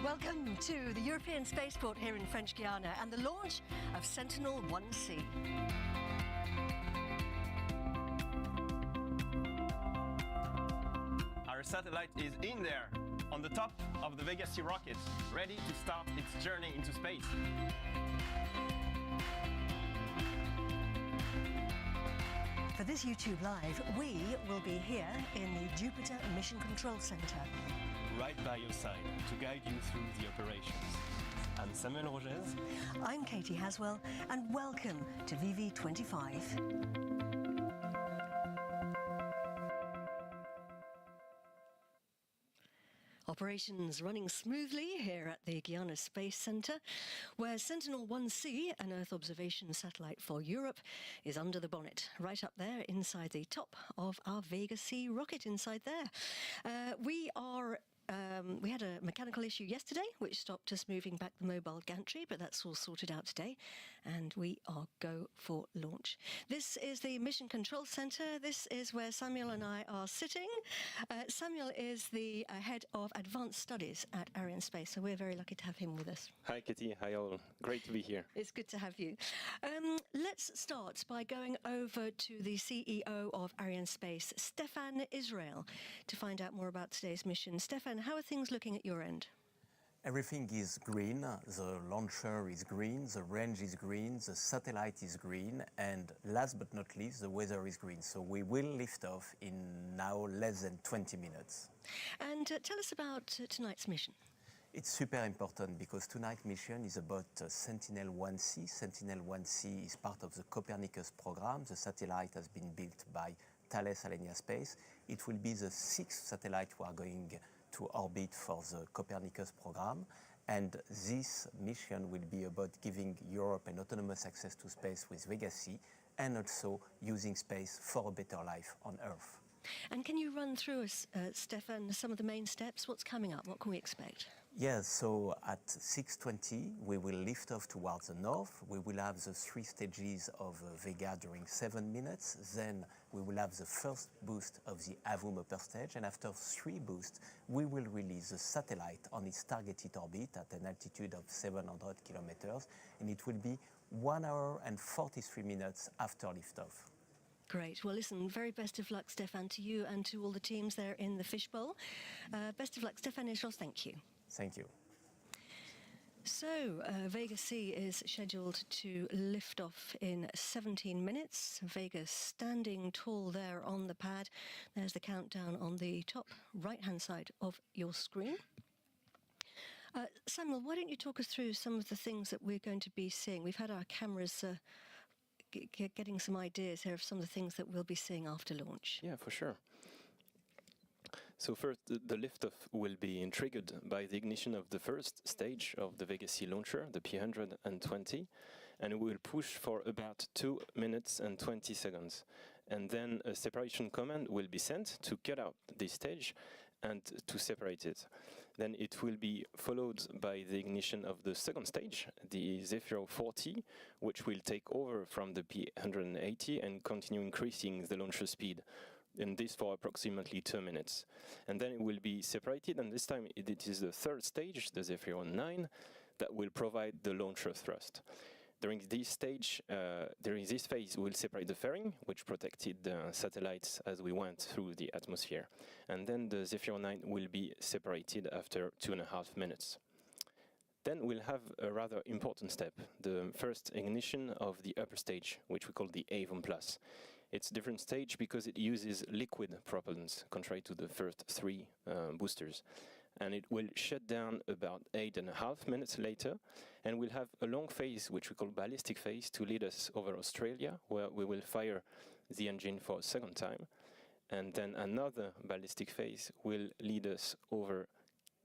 Welcome to the European Spaceport here in French Guiana and the launch of Sentinel-1C. Our satellite is in there, on the top of the Vega C rocket, ready to start its journey into space. For this YouTube Live, we will be here in the Jupiter Mission Control Center. Right by your side to guide you through the operations. I'm Samuel Rogers. I'm Katie Haswell, and welcome to VV25. Operations running smoothly here at the Guyana Space Centre, where Sentinel-1C, an Earth observation satellite for Europe, is under the bonnet, right up there inside the top of our Vega C rocket inside there. We had a mechanical issue yesterday which stopped us moving back the mobile gantry, but that's all sorted out today and we are go for launch. This is the Mission Control Centre. This is where Samuel and I are sitting. Samuel is the head of advanced studies at Arianespace, so we're very lucky to have him with us. Hi Kitty, hi all. Great to be here. It's good to have you. Let's start by going over to the CEO of Arianespace, Stefan Israel, to find out more about today's mission. Stefan, how are things looking at your end? Everything is green. The launcher is green, the range is green, the satellite is green, and last but not least, the weather is green. So we will lift off in now less than 20 minutes. And tell us about tonight's mission. It's super important because tonight's mission is about Sentinel-1C. Sentinel-1C is part of the Copernicus program. The satellite has been built by Thales Alenia Space. It will be the 6th satellite we are going to orbit for the Copernicus program. And this mission will be about giving Europe an autonomous access to space with Vega C and also using space for a better life on Earth. And can you run through us, Stefan, some of the main steps? What's coming up? What can we expect? Yes, so at 6:20 we will lift off towards the north. We will have the 3 stages of Vega during 7 minutes. Then we will have the first boost of the AVUM upper stage, and after 3 boosts we will release the satellite on its targeted orbit at an altitude of 700 kilometers, and it will be 1 hour and 43 minutes after liftoff. Great. Well, listen, very best of luck, Stefan, to you and to all the teams there in the fishbowl. Best of luck, Stefan Israel. Thank you. Thank you. So, Vega C is scheduled to lift off in 17 minutes. Vega standing tall there on the pad. There's the countdown on the top right-hand side of your screen. Samuel, why don't you talk us through some of the things that we're going to be seeing? We've had our cameras getting some ideas here of some of the things that we'll be seeing after launch. Yeah, for sure. So first, the liftoff will be triggered by the ignition of the first stage of the Vega C launcher, the P120, and it will push for about 2 minutes and 20 seconds. And then a separation command will be sent to cut out this stage and to separate it. Then it will be followed by the ignition of the second stage, the Zefiro-40, which will take over from the P180 and continue increasing the launcher speed, and this for approximately 2 minutes. And then it will be separated, and this time it is the third stage, the Zefiro-9, that will provide the launcher thrust. During this stage, during this phase, we'll separate the fairing, which protected the satellites as we went through the atmosphere. And then the Zefiro-9 will be separated after 2.5 minutes. Then we'll have a rather important step, the first ignition of the upper stage, which we call the AVUM+. It's a different stage because it uses liquid propellants, contrary to the first 3 boosters. And it will shut down about 8.5 minutes later, and we'll have a long phase, which we call ballistic phase, to lead us over Australia, where we will fire the engine for a second time. And then another ballistic phase will lead us over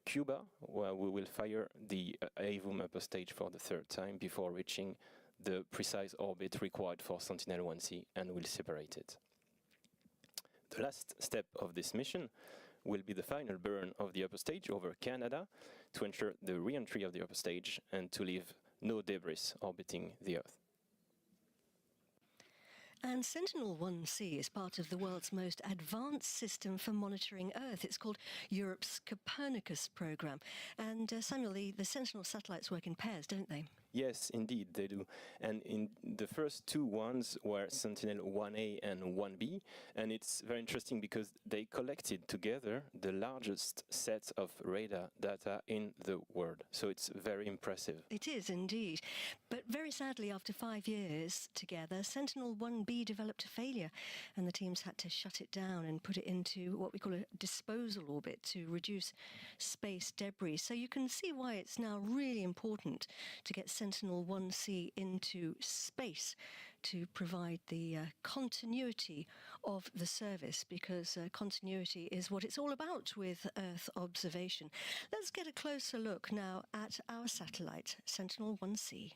Cuba, where we will fire the AVUM upper stage for the 3rd time before reaching the precise orbit required for Sentinel-1C, and will separate it. The last step of this mission will be the final burn of the upper stage over Canada to ensure the re-entry of the upper stage and to leave no debris orbiting the Earth. And Sentinel-1C is part of the world's most advanced system for monitoring Earth. It's called Europe's Copernicus program. And Samuel, the Sentinel satellites work in pairs, don't they? Yes, indeed, they do. And in the first 2 ones were Sentinel-1A and 1B, and it's very interesting because they collected together the largest set of radar data in the world. So it's very impressive. It is indeed. But very sadly, after 5 years together, Sentinel-1B developed a failure, and the teams had to shut it down and put it into what we call a disposal orbit to reduce space debris. So you can see why it's now really important to get Sentinel-1C into space to provide the continuity of the service, because continuity is what it's all about with Earth observation. Let's get a closer look now at our satellite, Sentinel-1C.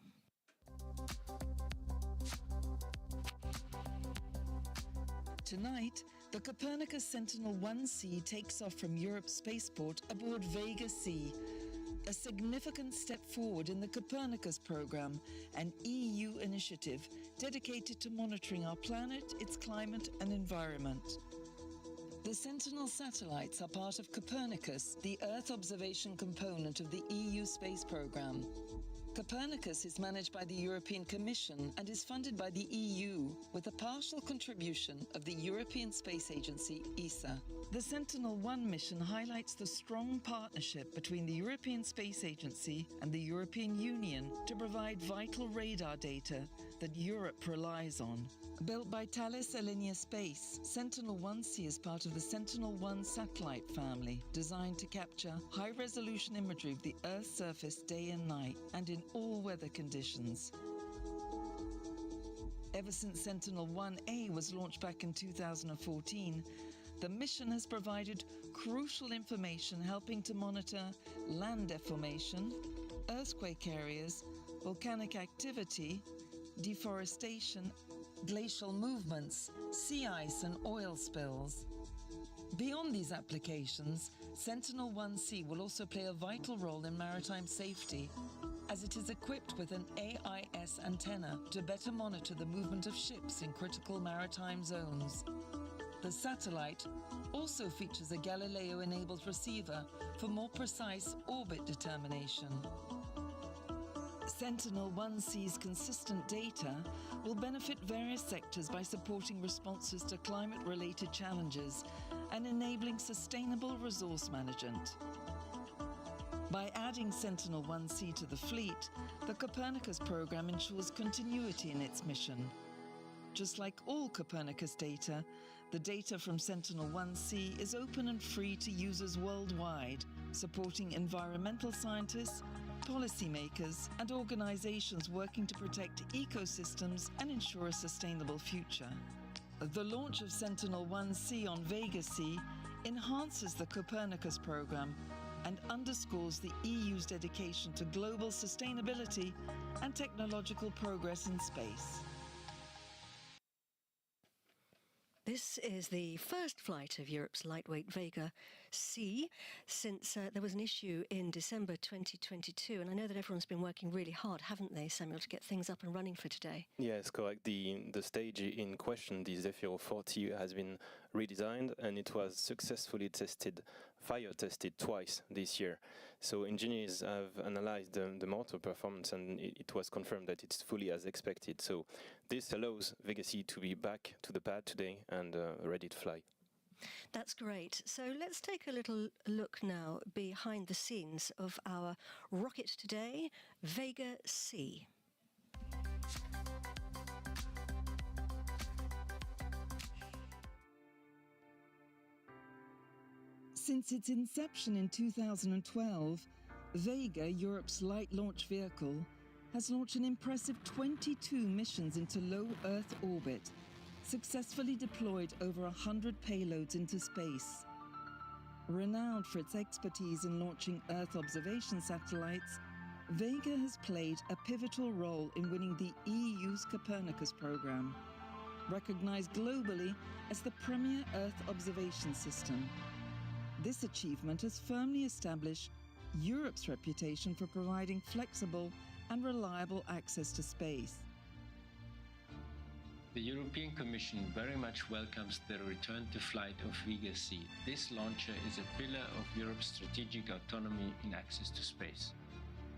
Tonight, the Copernicus Sentinel-1C takes off from Europe's spaceport aboard Vega C, a significant step forward in the Copernicus program, an EU initiative dedicated to monitoring our planet, its climate and environment. The Sentinel satellites are part of Copernicus, the Earth observation component of the EU space program. Copernicus is managed by the European Commission and is funded by the EU, with a partial contribution of the European Space Agency, ESA. The Sentinel-1 mission highlights the strong partnership between the European Space Agency and the European Union to provide vital radar data that Europe relies on. Built by Thales Alenia Space, Sentinel-1C is part of the Sentinel-1 satellite family, designed to capture high-resolution imagery of the Earth's surface day and night, and in all weather conditions. Ever since Sentinel-1A was launched back in 2014, the mission has provided crucial information helping to monitor land deformation, earthquake areas, volcanic activity, deforestation, glacial movements, sea ice and oil spills. Beyond these applications, Sentinel-1C will also play a vital role in maritime safety, as it is equipped with an AIS antenna to better monitor the movement of ships in critical maritime zones. The satellite also features a Galileo-enabled receiver for more precise orbit determination. Sentinel-1C's consistent data will benefit various sectors by supporting responses to climate-related challenges and enabling sustainable resource management. By adding Sentinel-1C to the fleet, the Copernicus program ensures continuity in its mission. Just like all Copernicus data, the data from Sentinel-1C is open and free to users worldwide, supporting environmental scientists, policymakers, and organizations working to protect ecosystems and ensure a sustainable future. The launch of Sentinel-1C on Vega C enhances the Copernicus program and underscores the EU's dedication to global sustainability and technological progress in space. This is the first flight of Europe's lightweight Vega C since there was an issue in December 2022. And I know that everyone's been working really hard, haven't they, Samuel, to get things up and running for today? Yes, correct. The stage in question, the Zephyr 40, has been redesigned and it was successfully fire tested twice this year. So engineers have analyzed the motor performance and it was confirmed that it's fully as expected. So this allows Vega C to be back to the pad today and ready to fly. That's great. So let's take a little look now behind the scenes of our rocket today, Vega C. Since its inception in 2012, Vega, Europe's light launch vehicle, has launched an impressive 22 missions into low Earth orbit, successfully deployed over 100 payloads into space. Renowned for its expertise in launching Earth observation satellites, Vega has played a pivotal role in winning the EU's Copernicus program, recognized globally as the premier Earth observation system. This achievement has firmly established Europe's reputation for providing flexible and reliable access to space. The European Commission very much welcomes the return to flight of Vega C. This launcher is a pillar of Europe's strategic autonomy in access to space.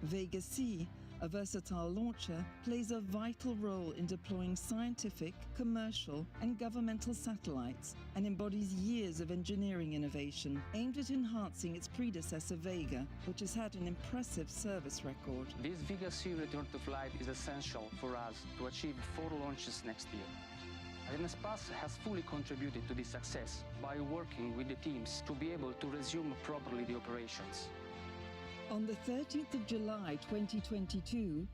Vega C, a versatile launcher, plays a vital role in deploying scientific, commercial, and governmental satellites and embodies years of engineering innovation aimed at enhancing its predecessor Vega, which has had an impressive service record. This Vega C return to flight is essential for us to achieve 4 launches next year. Arianespace has fully contributed to this success by working with the teams to be able to resume properly the operations. On the 13th of July 2022,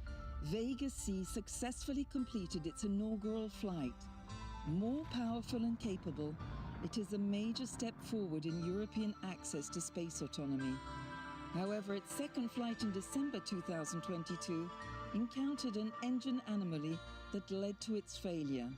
Vega C successfully completed its inaugural flight. More powerful and capable, it is a major step forward in European access to space autonomy. However, its second flight in December 2022 encountered an engine anomaly that led to its failure.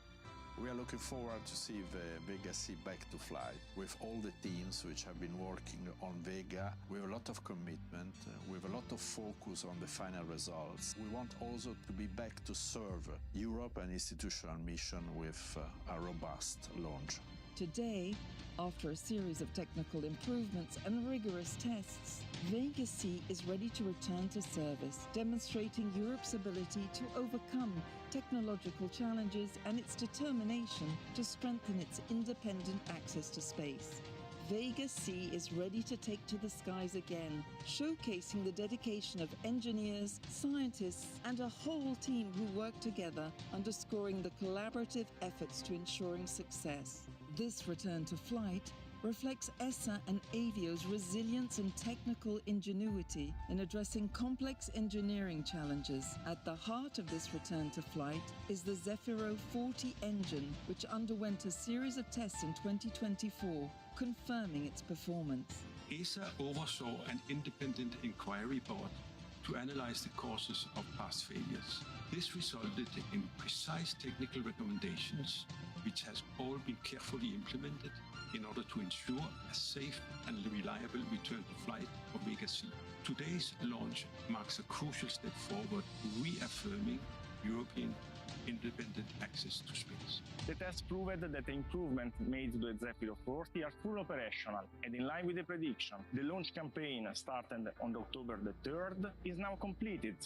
We are looking forward to see the Vega C back to flight with all the teams which have been working on Vega with a lot of commitment, with a lot of focus on the final results. We want also to be back to serve Europe and institutional mission with a robust launch. Today, after a series of technical improvements and rigorous tests, Vega C is ready to return to service, demonstrating Europe's ability to overcome technological challenges and its determination to strengthen its independent access to space. Vega C is ready to take to the skies again, showcasing the dedication of engineers, scientists, and a whole team who work together, underscoring the collaborative efforts to ensuring success. This return to flight reflects ESA and Avio's resilience and technical ingenuity in addressing complex engineering challenges. At the heart of this return to flight is the Zefiro 40 engine, which underwent a series of tests in 2024, confirming its performance. ESA oversaw an independent inquiry board to analyze the causes of past failures. This resulted in precise technical recommendations, which has all been carefully implemented in order to ensure a safe and reliable return to flight of Vega C. Today's launch marks a crucial step forward, reaffirming European independent access to space. The test proved that the improvements made to the Zefiro 40 are fully operational and in line with the prediction. The launch campaign started on October the 3rd is now completed.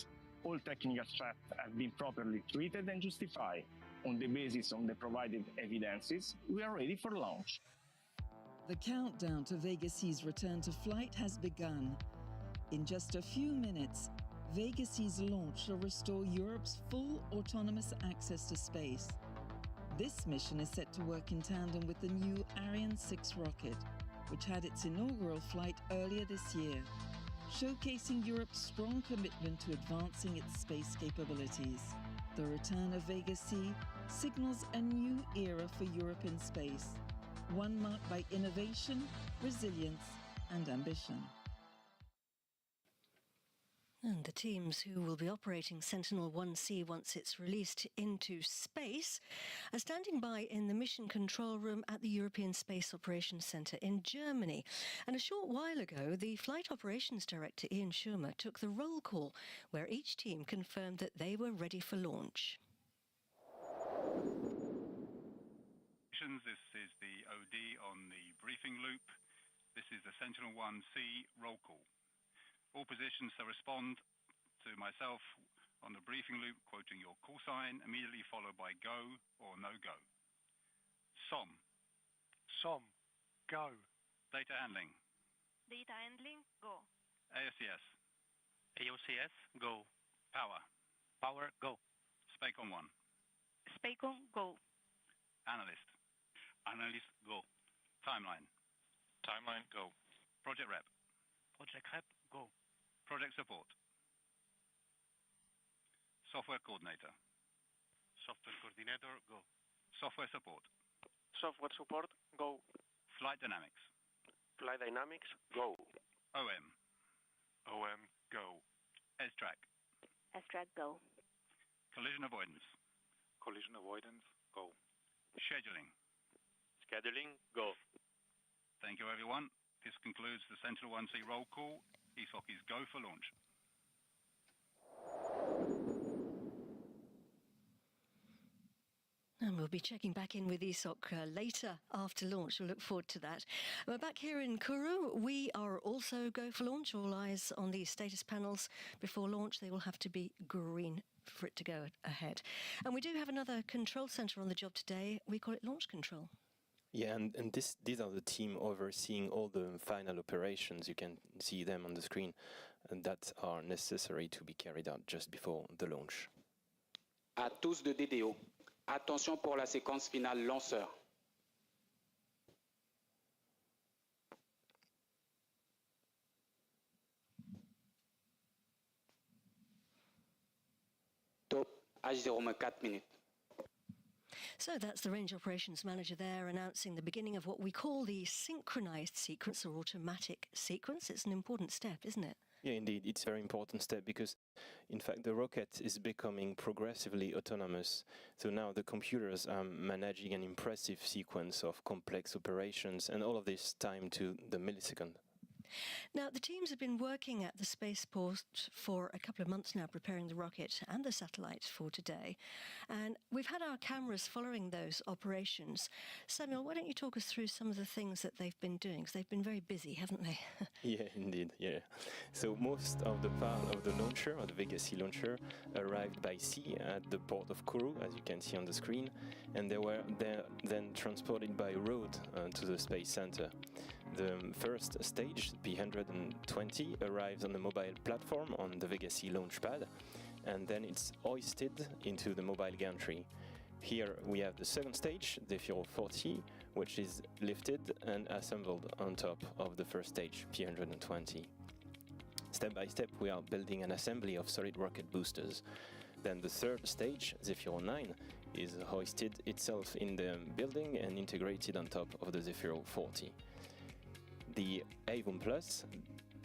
All technical threats have been properly treated and justified. On the basis of the provided evidences, we are ready for launch. The countdown to Vega C's return to flight has begun. In just a few minutes, Vega C's launch will restore Europe's full autonomous access to space. This mission is set to work in tandem with the new Ariane 6 rocket, which had its inaugural flight earlier this year, showcasing Europe's strong commitment to advancing its space capabilities. The return of Vega C signals a new era for Europe in space, one marked by innovation, resilience, and ambition. And the teams who will be operating Sentinel-1C once it's released into space are standing by in the mission control room at the European Space Operations Centre in Germany. And a short while ago, the Flight Operations Director Ian Schumer took the roll call, where each team confirmed that they were ready for launch. This is the OD on the briefing loop. This is the Sentinel-1C roll call. All positions to respond to myself on the briefing loop, quoting your call sign, immediately followed by go or no go. SOM. SOM. Go. Data handling. Data handling. Go. AOCS. AOCS. Go. Power. Power. Go. SpaceX 1. SpaceX. Go. Analyst. Analyst. Go. Timeline. Timeline. Go. Project rep. Project rep. Go. Project support. Software coordinator. Software coordinator. Go. Software support. Software support. Go. Flight dynamics. Flight dynamics. Go. OM. OM. Go. S-track. S-track. Go. Collision avoidance. Collision avoidance. Go. Scheduling. Scheduling. Go. Thank you, everyone. This concludes the Sentinel-1C roll call. ESOC is go for launch. And we'll be checking back in with ESOC later after launch. We'll look forward to that. We're back here in Kourou. We are also go for launch. All eyes on the status panels. Before launch, they will have to be green for it to go ahead. And we do have another control center on the job today. We call it launch control. Yeah, and these are the team overseeing all the final operations. You can see them on the screen, and that are necessary to be carried out just before the launch. À tous de DDO, attention pour la séquence finale lanceur. H-4 minutes. So that's the Range Operations Manager there announcing the beginning of what we call the synchronized sequence or automatic sequence. It's an important step, isn't it? Yeah, indeed. It's a very important step because, in fact, the rocket is becoming progressively autonomous. So now the computers are managing an impressive sequence of complex operations, and all of this time to the millisecond. Now, the teams have been working at the spaceport for a couple of months now, preparing the rocket and the satellite for today. And we've had our cameras following those operations. Samuel, why don't you talk us through some of the things that they've been doing? Because they've been very busy, haven't they? Yeah, indeed, yeah. So most of the part of the launcher, or the Vega C launcher, arrived by sea at the port of Kourou, as you can see on the screen, and they were then transported by road to the Space Center. The first stage, P120, arrives on the mobile platform on the Vega C launch pad, and then it's hoisted into the mobile gantry. Here we have the second stage, Zefiro-40, which is lifted and assembled on top of the first stage, P120. Step by step, we are building an assembly of solid rocket boosters. Then the third stage, Zefiro-9, is hoisted itself in the building and integrated on top of the Zefiro-40. The Avon Plus,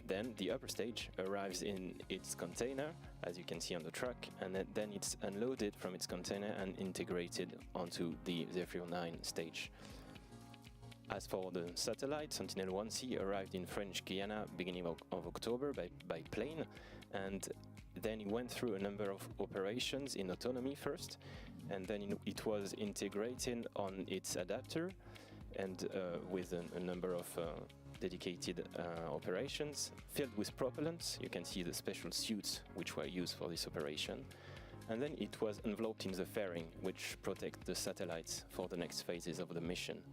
then the upper stage, arrives in its container, as you can see on the truck, and then it's unloaded from its container and integrated onto the Zefiro-9 stage. As for the satellite, Sentinel-1C arrived in French Guiana beginning of October by plane, and then it went through a number of operations in autonomy first, and then it was integrated on its adapter, and with a number of dedicated operations filled with propellants. You can see the special suits which were used for this operation. And then it was enveloped in the fairing, which protect the satellites for the next phases of the mission.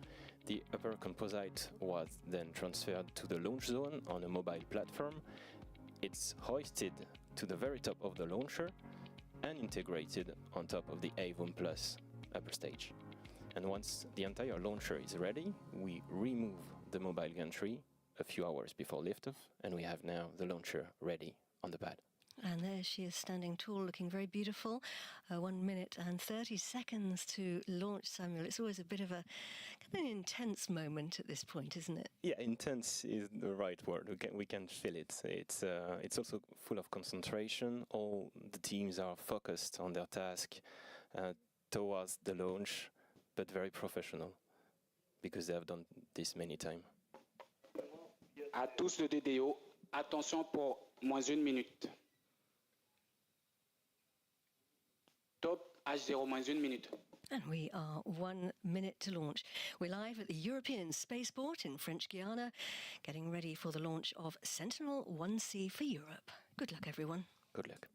The upper composite was then transferred to the launch zone on a mobile platform. It's hoisted to the very top of the launcher and integrated on top of the Avon Plus upper stage. And once the entire launcher is ready, we remove the mobile gantry a few hours before liftoff, and we have now the launcher ready on the pad. And there she is standing tall, looking very beautiful. 1 minute and 30 seconds to launch, Samuel. It's always a bit of a kind of intense moment at this point, isn't it? Yeah, intense is the right word. We can feel it. It's also full of concentration. All the teams are focused on their task towards the launch, but very professional, because they have done this many times. À tous le DDO, attention pour -1 minute. Top H0 -1 minute. And we are 1 minute to launch. We're live at the European Spaceport in French Guiana, getting ready for the launch of Sentinel-1C for Europe. Good luck, everyone. Good luck.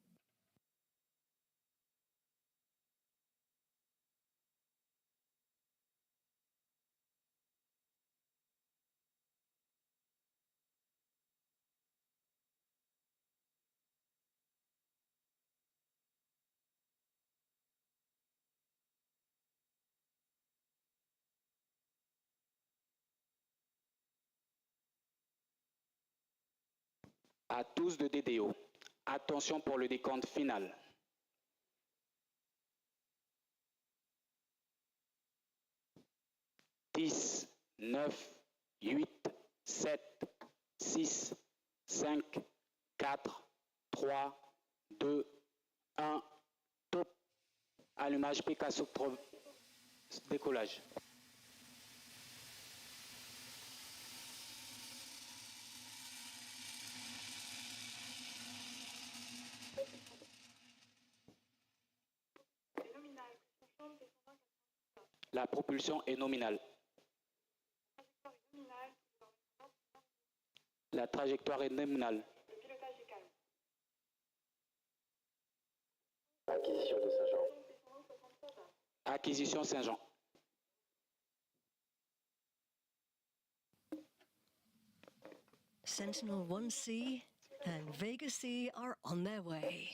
À tous de DDO, attention pour le décompte final. 10, 9, 8, 7, 6, 5, 4, 3, 2, 1, top. Allumage Picasso pour décollage. La propulsion est nominale. La trajectoire est nominale. Acquisition de Saint-Jean. Acquisition Saint-Jean. Sentinel-1C and Vega C are on their way.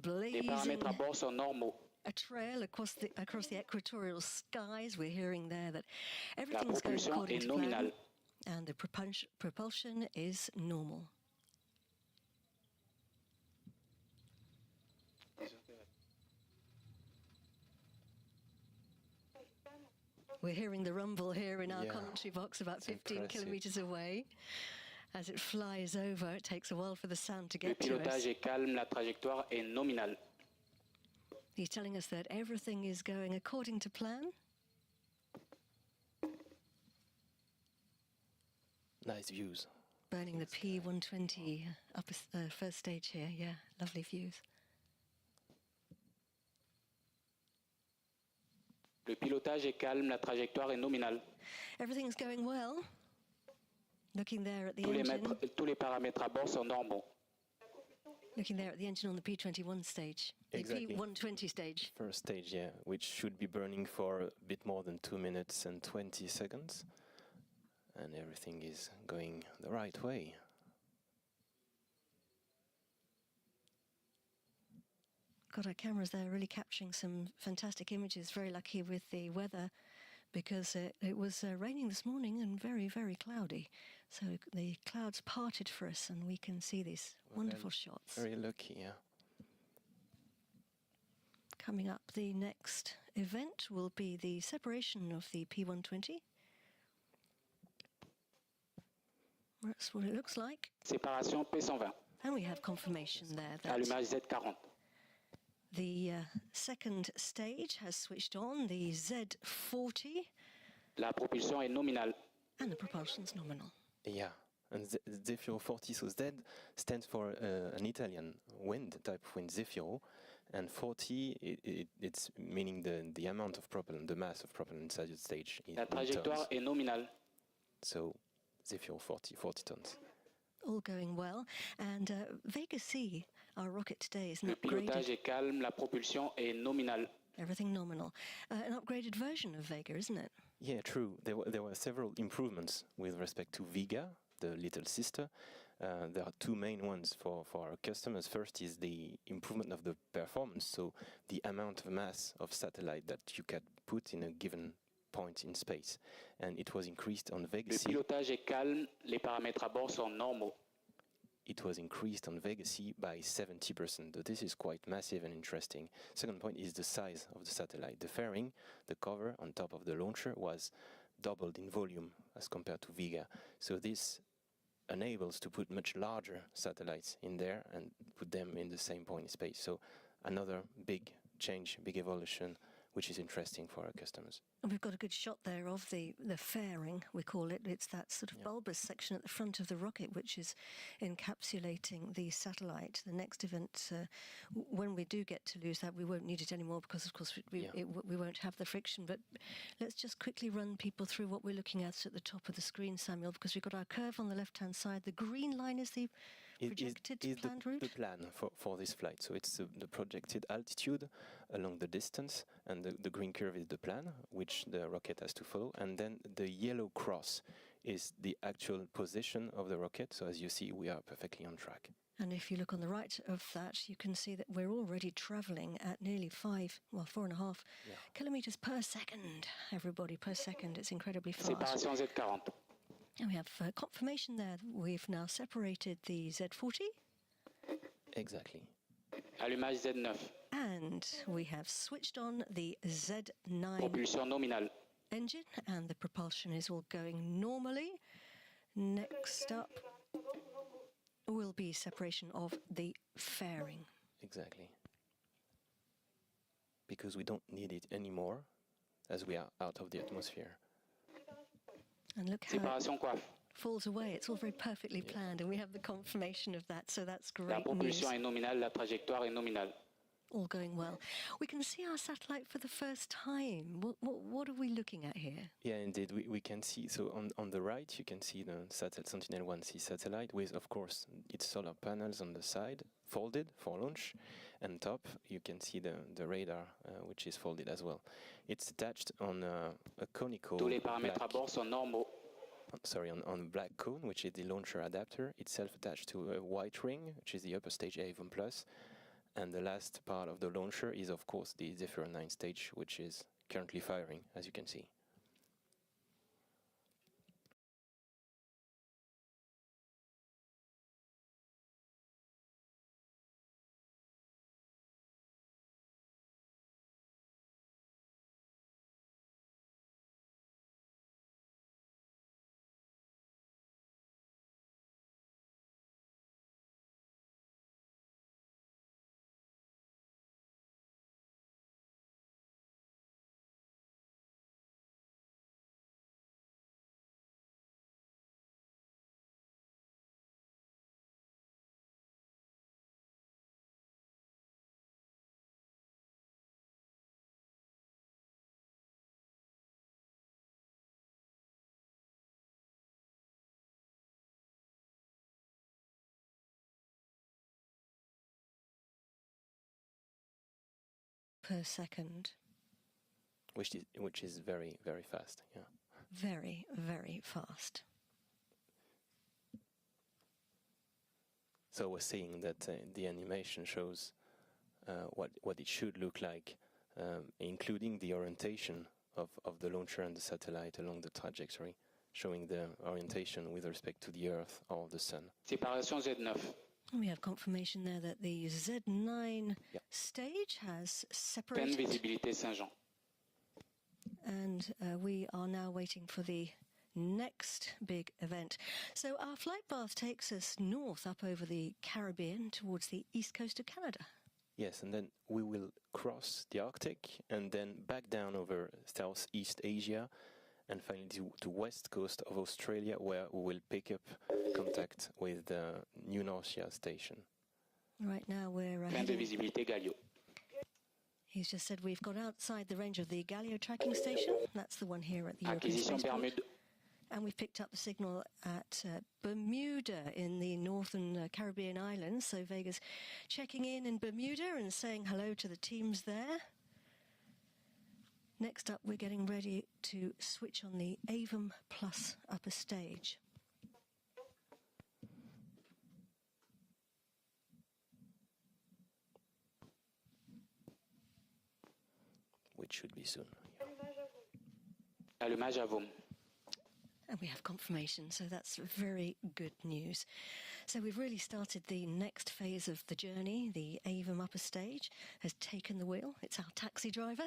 Les paramètres à bord sont normaux. A trail across the equatorial skies. We're hearing there that everything's La going propulsion according est to plan, nominale. and the propulsion is normal. We're hearing the rumble here in our Yeah, commentary box about it's 15 impressive. kilometers away. As it flies over, it takes a while for the sound to Le get to us. pilotage est calme, la trajectoire est nominale. He's telling us that everything is going according to plan. Nice views. Burning the P120 upper first stage here. Yeah, lovely views. Le pilotage est calme, la trajectoire est nominale. Everything's going well. Looking there at the engine. Tous les paramètres à bord sont normaux. Looking there at the engine on the P21 stage. Exactly. The P120 stage. First stage, yeah, which should be burning for a bit more than 2 minutes and 20 seconds. And everything is going the right way. Got our cameras there really capturing some fantastic images. Very lucky with the weather because it was raining this morning and very, very cloudy. So the clouds parted for us and we can see these wonderful shots. Very lucky, yeah. Coming up, the next event will be the separation of the P120. That's what it looks like. Séparation P120. And we have confirmation there that Allumage Z40. the second stage has switched on, the Z40. La propulsion est nominale. And the propulsion's nominal. Yeah, and Zefiro 40, so Z stands for an Italian wind, type of wind, Zefiro, and 40, it's meaning the amount of propellant, the mass of propellant inside the stage. La trajectoire est nominale. So, Zefiro 40 tons. All going well. And Vega C, our rocket today, is an Le pilotage upgraded... est calme, la propulsion est nominale. Everything nominal. An upgraded version of Vega, isn't it? Yeah, true. There were several improvements with respect to Vega, the little sister. There are two main ones for our customers. First is the improvement of the performance, so the amount of mass of satellite that you can put in a given point in space. And it was increased on Vega Le C. pilotage est calme, les paramètres à bord sont normaux. It was increased on Vega C by 70%. This is quite massive and interesting. Second point is the size of the satellite. The fairing, the cover on top of the launcher, was doubled in volume as compared to Vega. So this enables to put much larger satellites in there and put them in the same point in space. So another big change, big evolution, which is interesting for our customers. And we've got a good shot there of the fairing, we call it. It's that sort of bulbous section at the front of the rocket which is encapsulating the satellite. The next event, when we do get to lose that, we won't need it anymore because, of course, we won't have the friction. But let's just quickly run people through what we're looking at the top of the screen, Samuel, because we've got our curve on the left-hand side. The green line is the projected planned route? The plan for this flight. So it's the projected altitude along the distance, and the green curve is the plan, which the rocket has to follow. And then the yellow cross is the actual position of the rocket. So as you see, we are perfectly on track. And if you look on the right of that, you can see that we're already travelling at nearly 4.5 kilometres per second. Everybody, per second. It's incredibly fast. Séparation Z40. And we have confirmation there. We've now separated the Z40. Exactly. Allumage Z9. And we have switched on the Z9 Propulsion nominale. engine, and the propulsion is all going normally. Next up will be separation of the fairing. Exactly. Because we don't need it anymore as we are out of the atmosphere. And look how Séparation coiffe. it falls away. It's all very perfectly planned, and we have the confirmation of that, so that's La great news. propulsion est nominale, la trajectoire est nominale. All going well. We can see our satellite for the first time. What are we looking at here? Yeah, indeed, we can see, so on the right you can see the Sentinel-1C satellite with, of course, its solar panels on the side, folded for launch, and top you can see the radar, which is folded as well. It's attached on a conical Tous les paramètres à bord sont normaux. on black cone, which is the launcher adapter, itself attached to a white ring, which is the upper stage A1+. And the last part of the launcher is, of course, the Zefiro 9 stage, which is currently firing, as you can see. per second. Which is very, very fast, yeah. Very, very fast. So I was saying that the animation shows what it should look like, including the orientation of the launcher and the satellite along the trajectory, showing the orientation with respect to the Earth or the Sun. Séparation Z9. We have confirmation there that the Z9 stage has separated. Pleine visibilité Saint-Jean. And we are now waiting for the next big event. So our flight path takes us north up over the Caribbean towards the east coast of Canada. Yes, and then we will cross the Arctic and then back down over Southeast Asia and finally to west coast of Australia, where we will pick up contact with the New Norcia station. Right now we're Pleine de visibilité Galio. He's just said we've got outside the range of the Galio tracking station. That's the one here at the European Acquisition Spaceport. Bermude. And we've picked up the signal at Bermuda in the northern Caribbean islands. So Vega's checking in Bermuda and saying hello to the teams there. Next up, we're getting ready to switch on the Avum Plus upper stage. Which should be soon. Allumage Avum. And we have confirmation, so that's very good news. So we've really started the next phase of the journey. The Avum upper stage has taken the wheel. It's our taxi driver.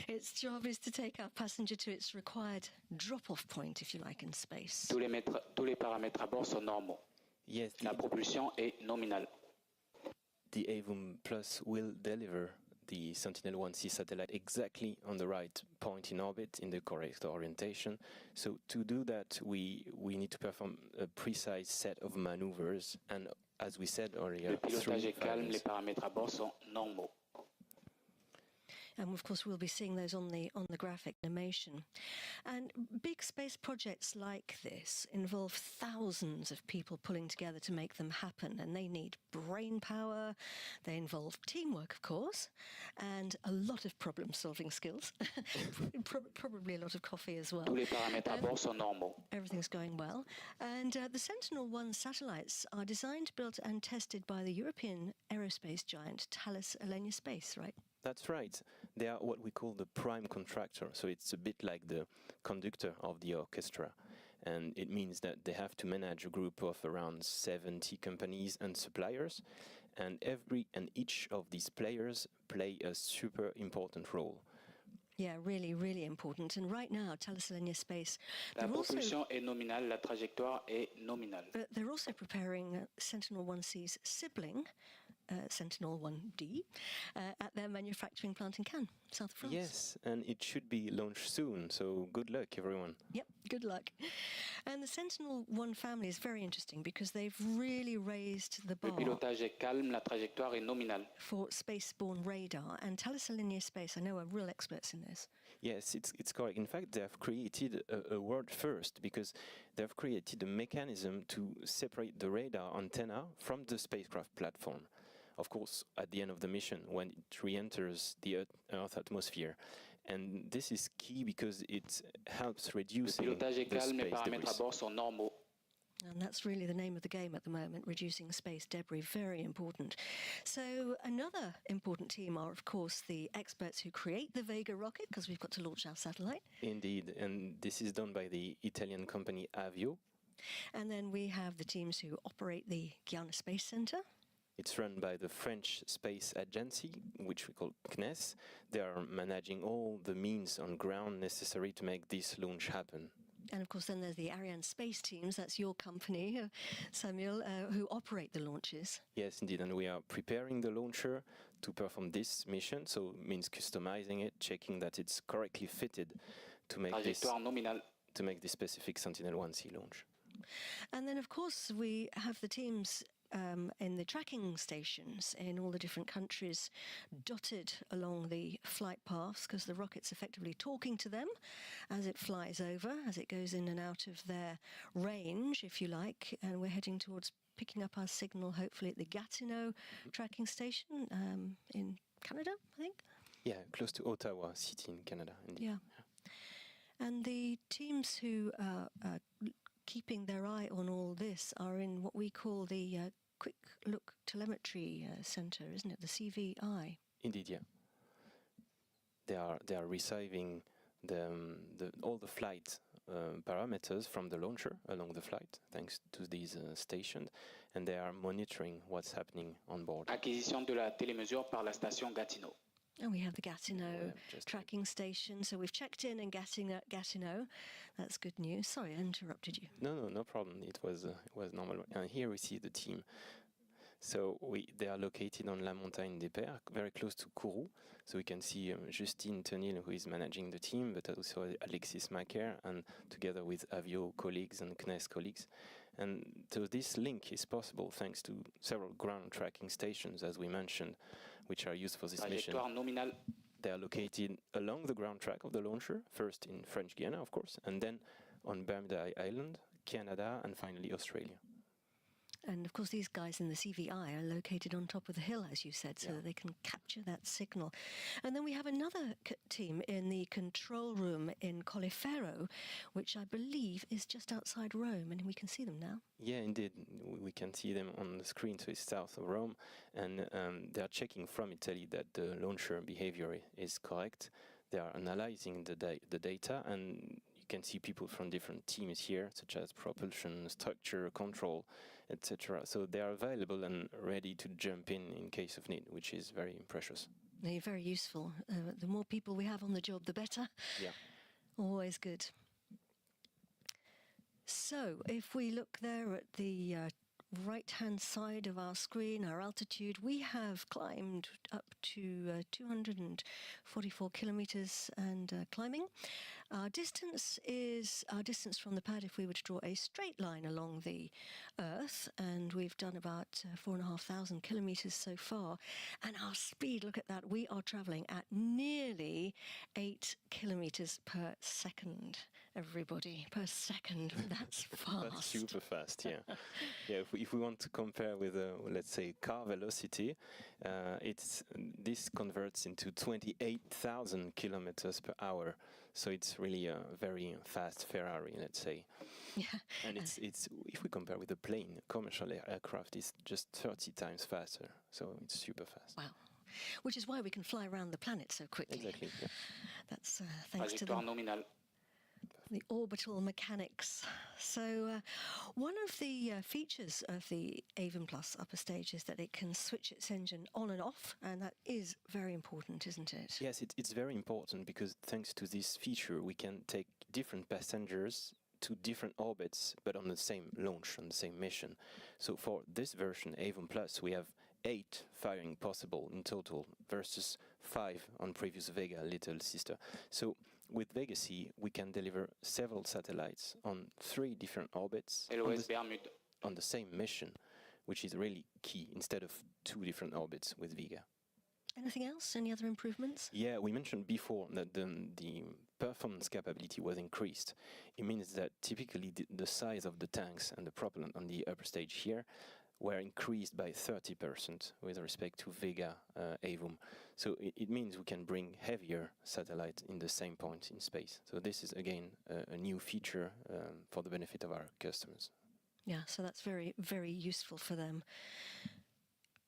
Its job is to take our passenger to its required drop-off point, if you like, in space. Tous les paramètres à bord sont normaux. Yes, La propulsion est nominale. The Avum Plus will deliver the Sentinel-1C satellite exactly on the right point in orbit, in the correct orientation. So to do that, we need to perform a precise set of maneuvers, and as we said earlier, Le pilotage est calme, les paramètres à bord sont normaux. And of course, we'll be seeing those on the graphic animation. And big space projects like this involve thousands of people pulling together to make them happen. And they need brain power. They involve teamwork, of course, and a lot of problem-solving skills. Probably a lot of coffee as well. Tous les paramètres à bord sont normaux. Everything's going well. And the Sentinel-1 satellites are designed, built, and tested by the European aerospace giant Thales Alenia Space, right? That's right. They are what we call the prime contractor, so it's a bit like the conductor of the orchestra. And it means that they have to manage a group of around 70 companies and suppliers, and each of these players play a super important role. Yeah, really, really important. And right now, Thales Alenia Space, La propulsion est nominale, la trajectoire est nominale. But they're also preparing Sentinel-1C's sibling, Sentinel-1D, at their manufacturing plant in Cannes, south of France. Yes, and it should be launched soon, so good luck, everyone. Yep, good luck. And the Sentinel-1 family is very interesting because they've really raised the bar. Le pilotage est calme, la trajectoire est nominale. For spaceborne radar, and Thales Alenia Space, I know, are real experts in this. Yes, it's correct. In fact, they have created a world first because they have created a mechanism to separate the radar antenna from the spacecraft platform. Of course, at the end of the mission, when it re-enters the Earth atmosphere. And this is key because it helps reducing Le pilotage est the calme, les space paramètres debris. à bord sont normaux. And that's really the name of the game at the moment, reducing space debris, very important. So another important team are, of course, the experts who create the Vega rocket, because we've got to launch our satellite. Indeed, and this is done by the Italian company Avio. And then we have the teams who operate the Guyana Space Center. It's run by the French Space Agency, which we call CNES. They are managing all the means on ground necessary to make this launch happen. And of course, then there's the Arianespace teams, that's your company, Samuel, who operate the launches. Yes, indeed, and we are preparing the launcher to perform this mission, so it means customizing it, checking that it's correctly fitted to make this specific Sentinel-1C launch. And then, of course, we have the teams in the tracking stations in all the different countries dotted along the flight paths, because the rocket's effectively talking to them as it flies over, as it goes in and out of their range, if you like, and we're heading towards picking up our signal, hopefully at the Gatineau tracking station in Canada, I think. Yeah, close to Ottawa city in Canada. Indeed. Yeah. And the teams who are keeping their eye on all this are in what we call the Quick Look Telemetry Centre, isn't it? The CVI. Indeed, yeah. They are receiving all the flight parameters from the launcher along the flight, thanks to these stations, and they are monitoring what's happening on board. Acquisition de la télémesure par la station Gatineau. And we have the Gatineau tracking station. So we've checked in Gatineau. That's good news. Sorry, I interrupted you. No problem. It was normal. And here we see the team. So they are located on La Montagne des Pères, very close to Kourou. So we can see Justine Tenil, who is managing the team, but also Alexis Macaire, and together with Avio colleagues and CNES colleagues. And so this link is possible thanks to several ground tracking stations, as we mentioned, which are used for this mission. They are located along the ground track of the launcher, first in French Guiana, of course, and then on Bermuda Island, Canada, and finally Australia. And of course, these guys in the CVI are located on top of the hill, as you said, so that they can capture that signal. And then we have another team in the control room in Colleferro, which I believe is just outside Rome, and we can see them now. Yeah, indeed. We can see them on the screen, so it's south of Rome, and they are checking from Italy that the launcher behavior is correct. They are analyzing the data, and you can see people from different teams here, such as propulsion, structure, control, etc. So they are available and ready to jump in case of need, which is very precious. They're very useful. The more people we have on the job, the better. Yeah. Always good. So if we look there at the right-hand side of our screen, our altitude, we have climbed up to 244 kilometers and climbing. Our distance from the pad, if we were to draw a straight line along the Earth, and we've done about 4,500 kilometers so far. And our speed, look at that, we are traveling at nearly 8 kilometers per second, everybody, per second. That's fast. That's super fast, yeah. Yeah, if we want to compare with, let's say, car velocity, this converts into 28,000 kilometers per hour. So it's really a very fast Ferrari, let's say. Yeah. And it's if we compare with a plane, a commercial aircraft is just 30 times faster. So it's super fast. Wow. Which is why we can fly around the planet so quickly. Exactly. Yeah. That's thanks to the orbital mechanics. So one of the features of the Avon Plus upper stage is that it can switch its engine on and off, and that is very important, isn't it? Yes, it's very important because thanks to this feature, we can take different passengers to different orbits, but on the same launch, on the same mission. So for this version, Avon Plus, we have 8 firing possible in total versus 5 on previous Vega little sister. So with Vega C, we can deliver several satellites on 3 different orbits on the same mission, which is really key, instead of 2 different orbits with Vega. Anything else? Any other improvements? Yeah, we mentioned before that the performance capability was increased. It means that typically the size of the tanks and the propellant on the upper stage here were increased by 30% with respect to Vega Avum. So it means we can bring heavier satellites in the same point in space. So this is, again, a new feature for the benefit of our customers. Yeah, so that's very, very useful for them.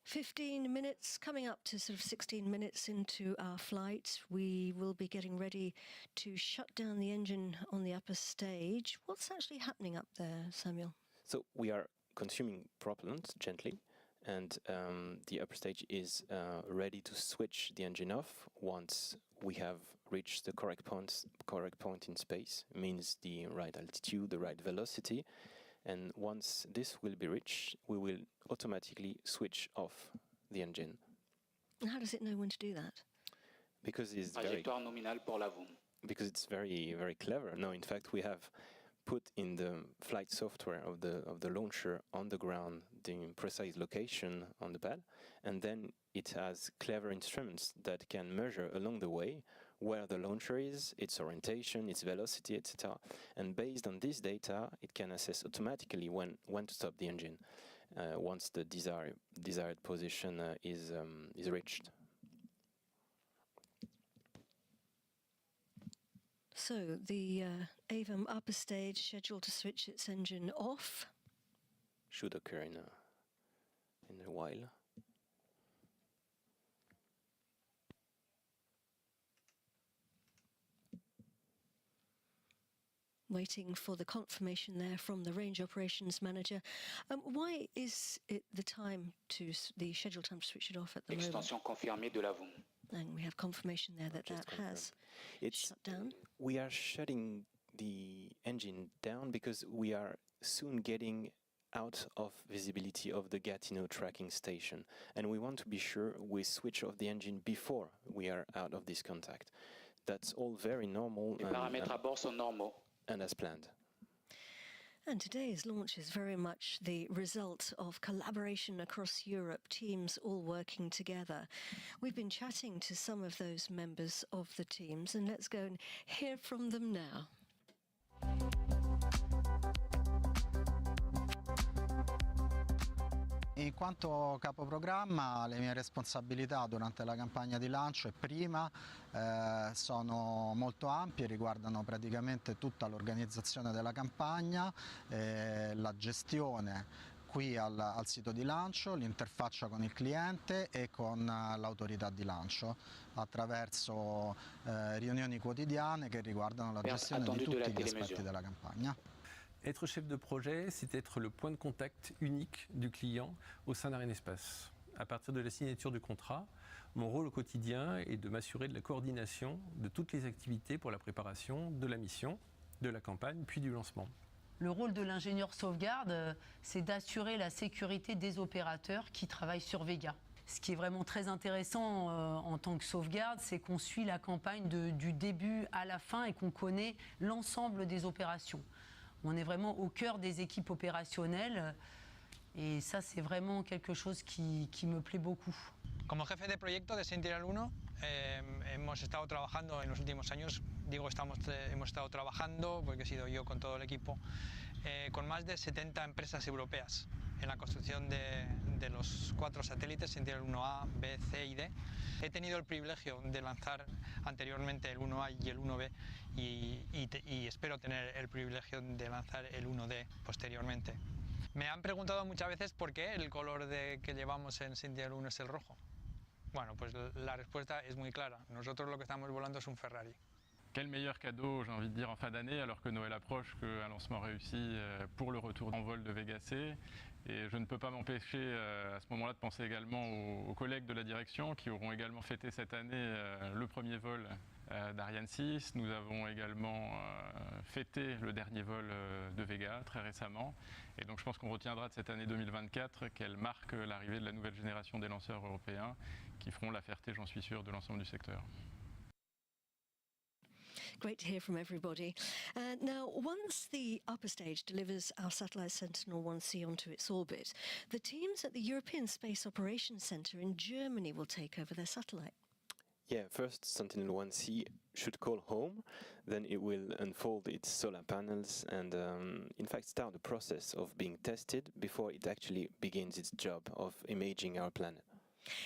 15 minutes, coming up to sort of 16 minutes into our flight. We will be getting ready to shut down the engine on the upper stage. What's actually happening up there, Samuel? So we are consuming propellant gently, and the upper stage is ready to switch the engine off once we have reached the correct point in space. It means the right altitude, the right velocity. And once this will be reached, we will automatically switch off the engine. And how does it know when to do that? Because it's very, very clever. No, in fact, we have put in the flight software of the launcher on the ground the precise location on the pad, and then it has clever instruments that can measure along the way where the launcher is, its orientation, its velocity, etc. And based on this data, it can assess automatically when to stop the engine once the desired position is reached. So the AVAM upper stage scheduled to switch its engine off. Should occur in a while. Waiting for the confirmation there from the range operations manager. Why is it the scheduled time to switch it off at the moment? Extension confirmée de l'avant. And we have confirmation there that has shut down. We are shutting the engine down because we are soon getting out of visibility of the Gatineau tracking station, and we want to be sure we switch off the engine before we are out of this contact. That's all very normal. Les paramètres à bord sont normaux. And as planned. And today's launch is very much the result of collaboration across Europe, teams all working together. We've been chatting to some of those members of the teams, and let's go and hear from them now. In quanto capoprogramma, le mie responsabilità durante la campagna di lancio e prima sono molto ampie, riguardano praticamente tutta l'organizzazione della campagna, la gestione qui al sito di lancio, l'interfaccia con il cliente e con l'autorità di lancio attraverso riunioni quotidiane che riguardano la gestione di tutti gli aspetti della campagna. Être chef de projet, c'est être le point de contact unique du client au sein d'Arianespace. À partir de la signature du contrat, mon rôle au quotidien est de m'assurer de la coordination de toutes les activités pour la préparation de la mission, de la campagne, puis du lancement. Le rôle de l'ingénieur sauvegarde, c'est d'assurer la sécurité des opérateurs qui travaillent sur Vega. Ce qui est vraiment très intéressant en tant que sauvegarde, c'est qu'on suit la campagne du début à la fin et qu'on connaît l'ensemble des opérations. On est vraiment au cœur des équipes opérationnelles et ça, c'est vraiment quelque chose qui me plaît beaucoup. Como jefe de proyecto de Sentinel-1, hemos estado trabajando en los últimos años, hemos estado trabajando, porque he sido yo con todo el equipo, con más de 70 empresas europeas en la construcción de los 4 satélites, Sentinel-1A, B, C y D. He tenido el privilegio de lanzar anteriormente el 1A y el 1B y espero tener el privilegio de lanzar el 1D posteriormente. Me han preguntado muchas veces por qué el color que llevamos en Sentinel-1 es el rojo. Bueno, pues la respuesta es muy clara. Nosotros lo que estamos volando es un Ferrari. Quel meilleur cadeau, j'ai envie de dire, en fin d'année, alors que Noël approche, qu'un lancement réussi pour le retour en vol de Vega C. Et je ne peux pas m'empêcher à ce moment-là de penser également aux collègues de la direction qui auront également fêté cette année le premier vol d'Ariane 6. Nous avons également fêté le dernier vol de Vega très récemment. Et donc je pense qu'on retiendra de cette année 2024 qu'elle marque l'arrivée de la nouvelle génération des lanceurs européens qui feront la fierté, j'en suis sûr, de l'ensemble du secteur. Great to hear from everybody. Now, once the upper stage delivers our satellite Sentinel-1C onto its orbit, the teams at the European Space Operations Centre in Germany will take over their satellite. Yeah, first Sentinel-1C should call home, then it will unfold its solar panels and in fact start the process of being tested before it actually begins its job of imaging our planet.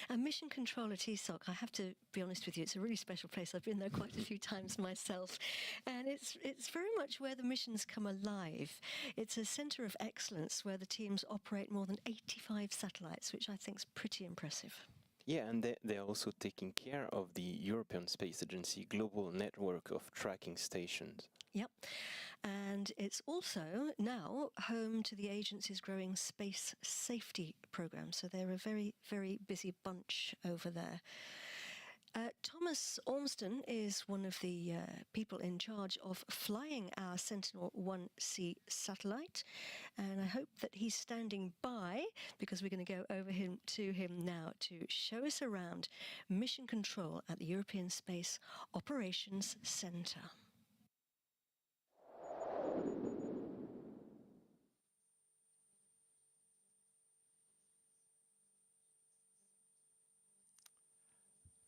And Mission Control at ESOC, I have to be honest with you, it's a really special place. I've been there quite a few times myself. And it's very much where the missions come alive. It's a centre of excellence where the teams operate more than 85 satellites, which I think is pretty impressive. Yeah, and they're also taking care of the European Space Agency global network of tracking stations. Yep. And it's also now home to the agency's growing space safety program. So they're a very, very busy bunch over there. Thomas Ormston is one of the people in charge of flying our Sentinel-1C satellite. And I hope that he's standing by because we're going to go over to him now to show us around Mission Control at the European Space Operations Centre.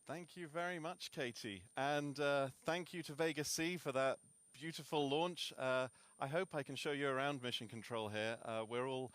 Thank you very much, Katie. And thank you to Vega C for that beautiful launch. I hope I can show you around Mission Control here. We're all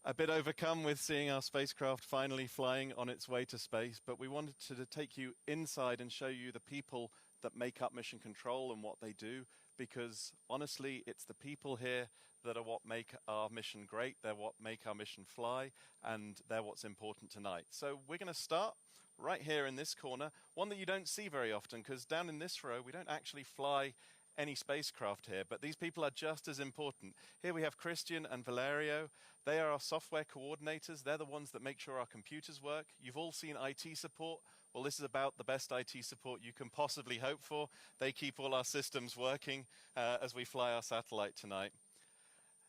a bit overcome with seeing our spacecraft finally flying on its way to space, but we wanted to take you inside and show you the people that make up mission control and what they do, because honestly, it's the people here that are what make our mission great. They're what make our mission fly, and they're what's important tonight. So we're going to start right here in this corner, one that you don't see very often, because down in this row, we don't actually fly any spacecraft here, but these people are just as important. Here we have Christian and Valerio. They are our software coordinators. They're the ones that make sure our computers work. You've all seen IT support. Well, this is about the best IT support you can possibly hope for. They keep all our systems working as we fly our satellite tonight.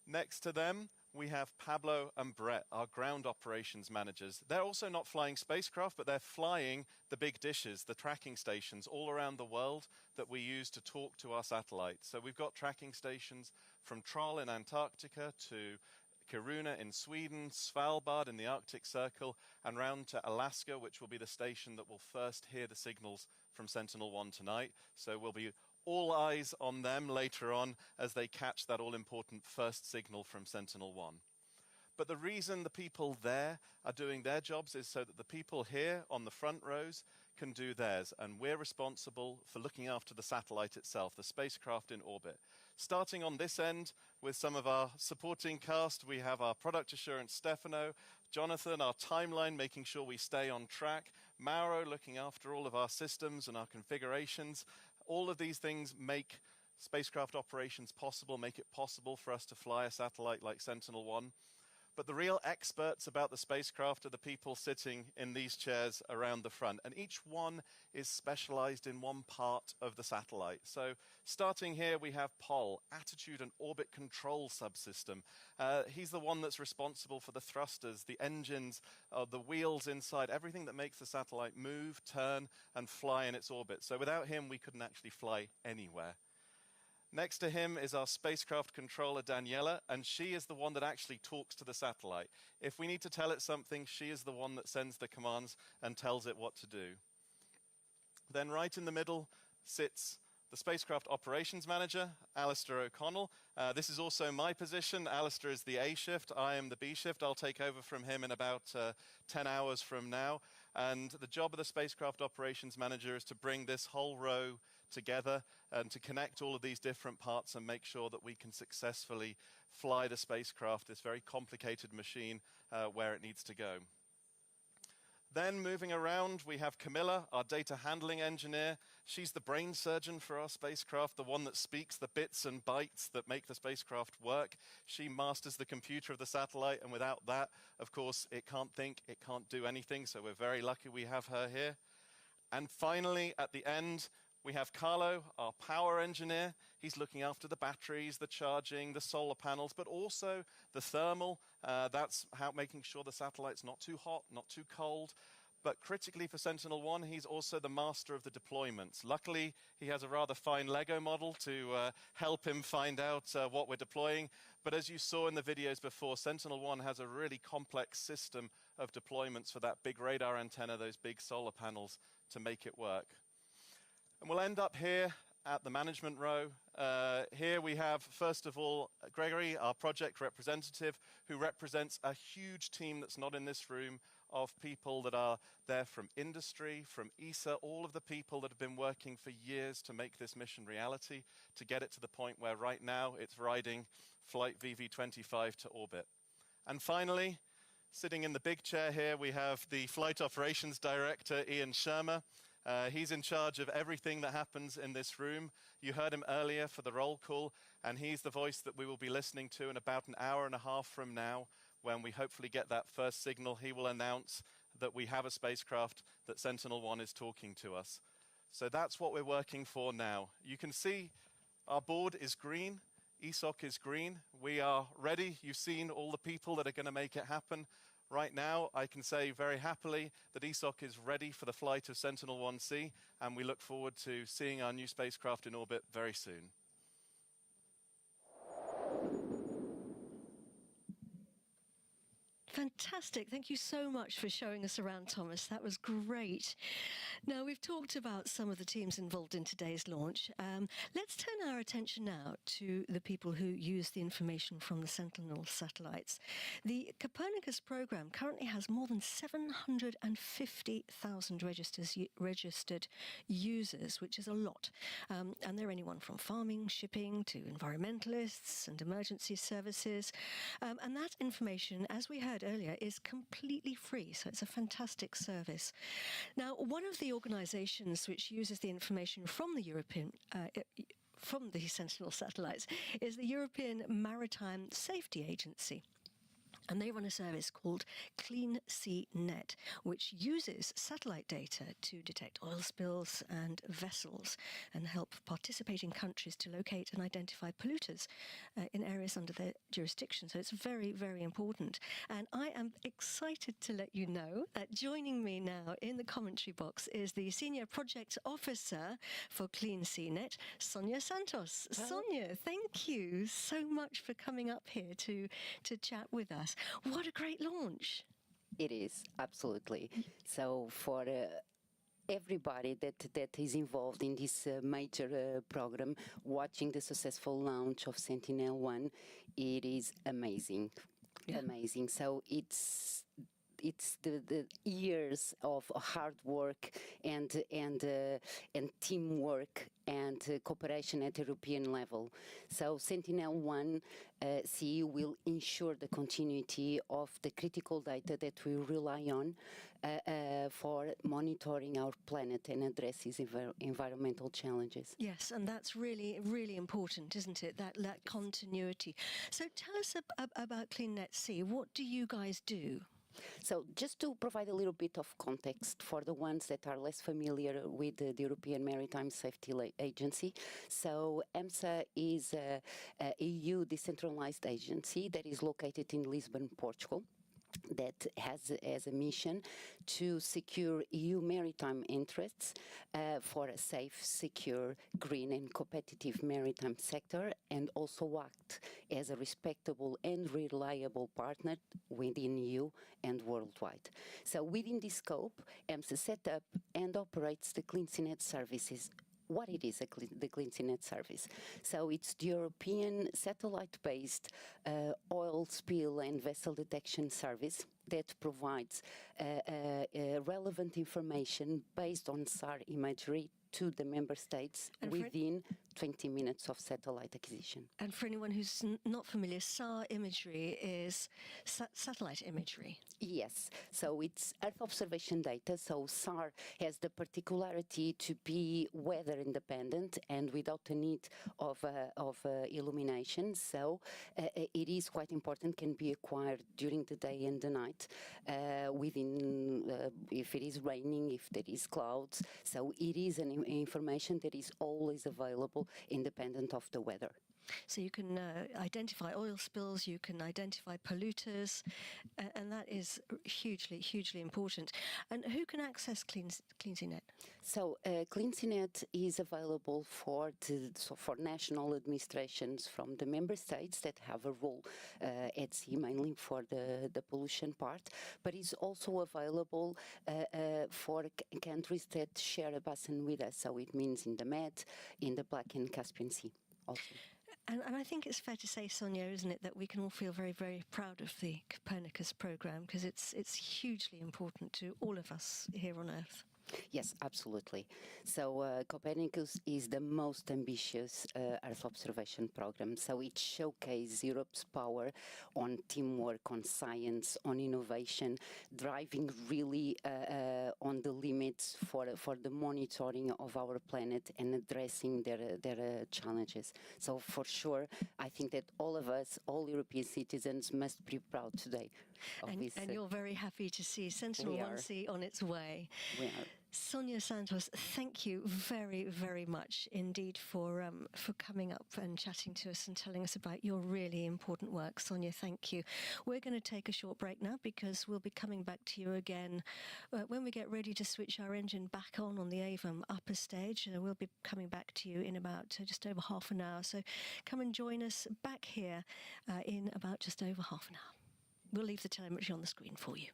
Next to them, we have Pablo and Brett, our ground operations managers. They're also not flying spacecraft, but they're flying the big dishes, the tracking stations all around the world that we use to talk to our satellites. So we've got tracking stations from Troll in Antarctica to Kiruna in Sweden, Svalbard in the Arctic Circle, and round to Alaska, which will be the station that will first hear the signals from Sentinel-1 tonight. So we'll be all eyes on them later on as they catch that all-important first signal from Sentinel-1. But the reason the people there are doing their jobs is so that the people here on the front rows can do theirs, and we're responsible for looking after the satellite itself, the spacecraft in orbit. Starting on this end with some of our supporting cast, we have our product assurance Stefano, Jonathan, our timeline, making sure we stay on track, Mauro looking after all of our systems and our configurations. All of these things make spacecraft operations possible, make it possible for us to fly a satellite like Sentinel-1. But the real experts about the spacecraft are the people sitting in these chairs around the front, and each one is specialized in one part of the satellite. So starting here, we have Pol, Attitude and Orbit Control Subsystem. He's the one that's responsible for the thrusters, the engines, the wheels inside, everything that makes the satellite move, turn, and fly in its orbit. So without him, we couldn't actually fly anywhere. Next to him is our spacecraft controller, Daniela, and she is the one that actually talks to the satellite. If we need to tell it something, she is the one that sends the commands and tells it what to do. Then right in the middle sits the spacecraft operations manager, Alistair O'Connell. This is also my position. Alistair is the A shift, I am the B shift. I'll take over from him in about 10 hours from now. And the job of the spacecraft operations manager is to bring this whole row together and to connect all of these different parts and make sure that we can successfully fly the spacecraft, this very complicated machine, where it needs to go. Then moving around, we have Camilla, our data handling engineer. She's the brain surgeon for our spacecraft, the one that speaks the bits and bytes that make the spacecraft work. She masters the computer of the satellite, and without that, of course, it can't think, it can't do anything, so we're very lucky we have her here. And finally, at the end, we have Carlo, our power engineer. He's looking after the batteries, the charging, the solar panels, but also the thermal. That's making sure the satellite's not too hot, not too cold. But critically for Sentinel-1, he's also the master of the deployments. Luckily, he has a rather fine Lego model to help him find out what we're deploying. But as you saw in the videos before, Sentinel-1 has a really complex system of deployments for that big radar antenna, those big solar panels, to make it work. And we'll end up here at the management row. Here we have, first of all, Gregory, our project representative, who represents a huge team that's not in this room of people that are there from industry, from ESA, all of the people that have been working for years to make this mission reality, to get it to the point where right now it's riding flight VV25 to orbit. And finally, sitting in the big chair here, we have the Flight Operations Director, Ian Shermer. He's in charge of everything that happens in this room. You heard him earlier for the roll call, and he's the voice that we will be listening to in about an hour and a half from now. When we hopefully get that first signal, he will announce that we have a spacecraft, that Sentinel-1 is talking to us. So that's what we're working for now. You can see our board is green, ESOC is green. We are ready. You've seen all the people that are going to make it happen. Right now, I can say very happily that ESOC is ready for the flight of Sentinel-1C, and we look forward to seeing our new spacecraft in orbit very soon. Fantastic. Thank you so much for showing us around, Thomas. That was great. Now, we've talked about some of the teams involved in today's launch. Let's turn our attention now to the people who use the information from the Sentinel satellites. The Copernicus program currently has more than 750,000 registered users, which is a lot. And they're anyone from farming, shipping, to environmentalists and emergency services. And that information, as we heard earlier, is completely free, so it's a fantastic service. Now, one of the organizations which uses the information from the from the Sentinel satellites is the European Maritime Safety Agency. And they run a service called CleanSeaNet, which uses satellite data to detect oil spills and vessels and help participating countries to locate and identify polluters in areas under their jurisdiction. So it's very, very important. And I am excited to let you know that joining me now in the commentary box is the Senior Project Officer for CleanSeaNet, Sonia Santos. Sonia, thank you so much for coming up here to chat with us. What a great launch. It is, absolutely. So for everybody that is involved in this major program, watching the successful launch of Sentinel-1, it is amazing. Yeah. Amazing. So it's the years of hard work and teamwork and cooperation at European level. So Sentinel-1C will ensure the continuity of the critical data that we rely on for monitoring our planet and addresses environmental challenges. Yes, and that's really, really important, isn't it? That continuity. So tell us about CleanSeaNet-C. What do you guys do? So just to provide a little bit of context for the ones that are less familiar with the European Maritime Safety Agency, so EMSA is a EU decentralized agency that is located in Lisbon, Portugal, that has as a mission to secure EU maritime interests for a safe, secure, green and competitive maritime sector, and also act as a respectable and reliable partner within EU and worldwide. So within this scope, EMSA set up and operates the CleanSeaNet services. What it is, the CleanSeaNet service. So it's the European satellite-based oil spill and vessel detection service that provides relevant information based on SAR imagery to the member states within 20 minutes of satellite acquisition. And for anyone who's not familiar, SAR imagery is satellite imagery. Yes, so it's Earth observation data. So SAR has the particularity to be weather independent and without the need of illumination. So it is quite important, can be acquired during the day and the night, if it is raining, if there is clouds. So it is an information that is always available independent of the weather. So you can identify oil spills, you can identify polluters, and that is hugely, hugely important. And who can access CleanSeaNet? So CleanSeaNet is available for national administrations from the member states that have a role at sea, mainly for the pollution part, but is also available for countries that share a basin with us. So it means in the Med, in the Black and Caspian Sea also. And I think it's fair to say, Sonia, isn't it, that we can all feel very, very proud of the Copernicus program, because it's hugely important to all of us here on Earth. Yes, absolutely. So Copernicus is the most ambitious Earth observation program. So it showcases Europe's power on teamwork, on science, on innovation, driving really on the limits for the monitoring of our planet and addressing their challenges. So for sure, I think that all of us, all European citizens, must be proud today of this. And you're very happy to see Sentinel-1C on its way. We are. Sonia Santos, thank you very, very much indeed for coming up and chatting to us and telling us about your really important work. Sonia, thank you. We're going to take a short break now because we'll be coming back to you again when we get ready to switch our engine back on the Avum upper stage. We'll be coming back to you in about just over half an hour. So come and join us back here in about just over half an hour. We'll leave the telemetry on the screen for you.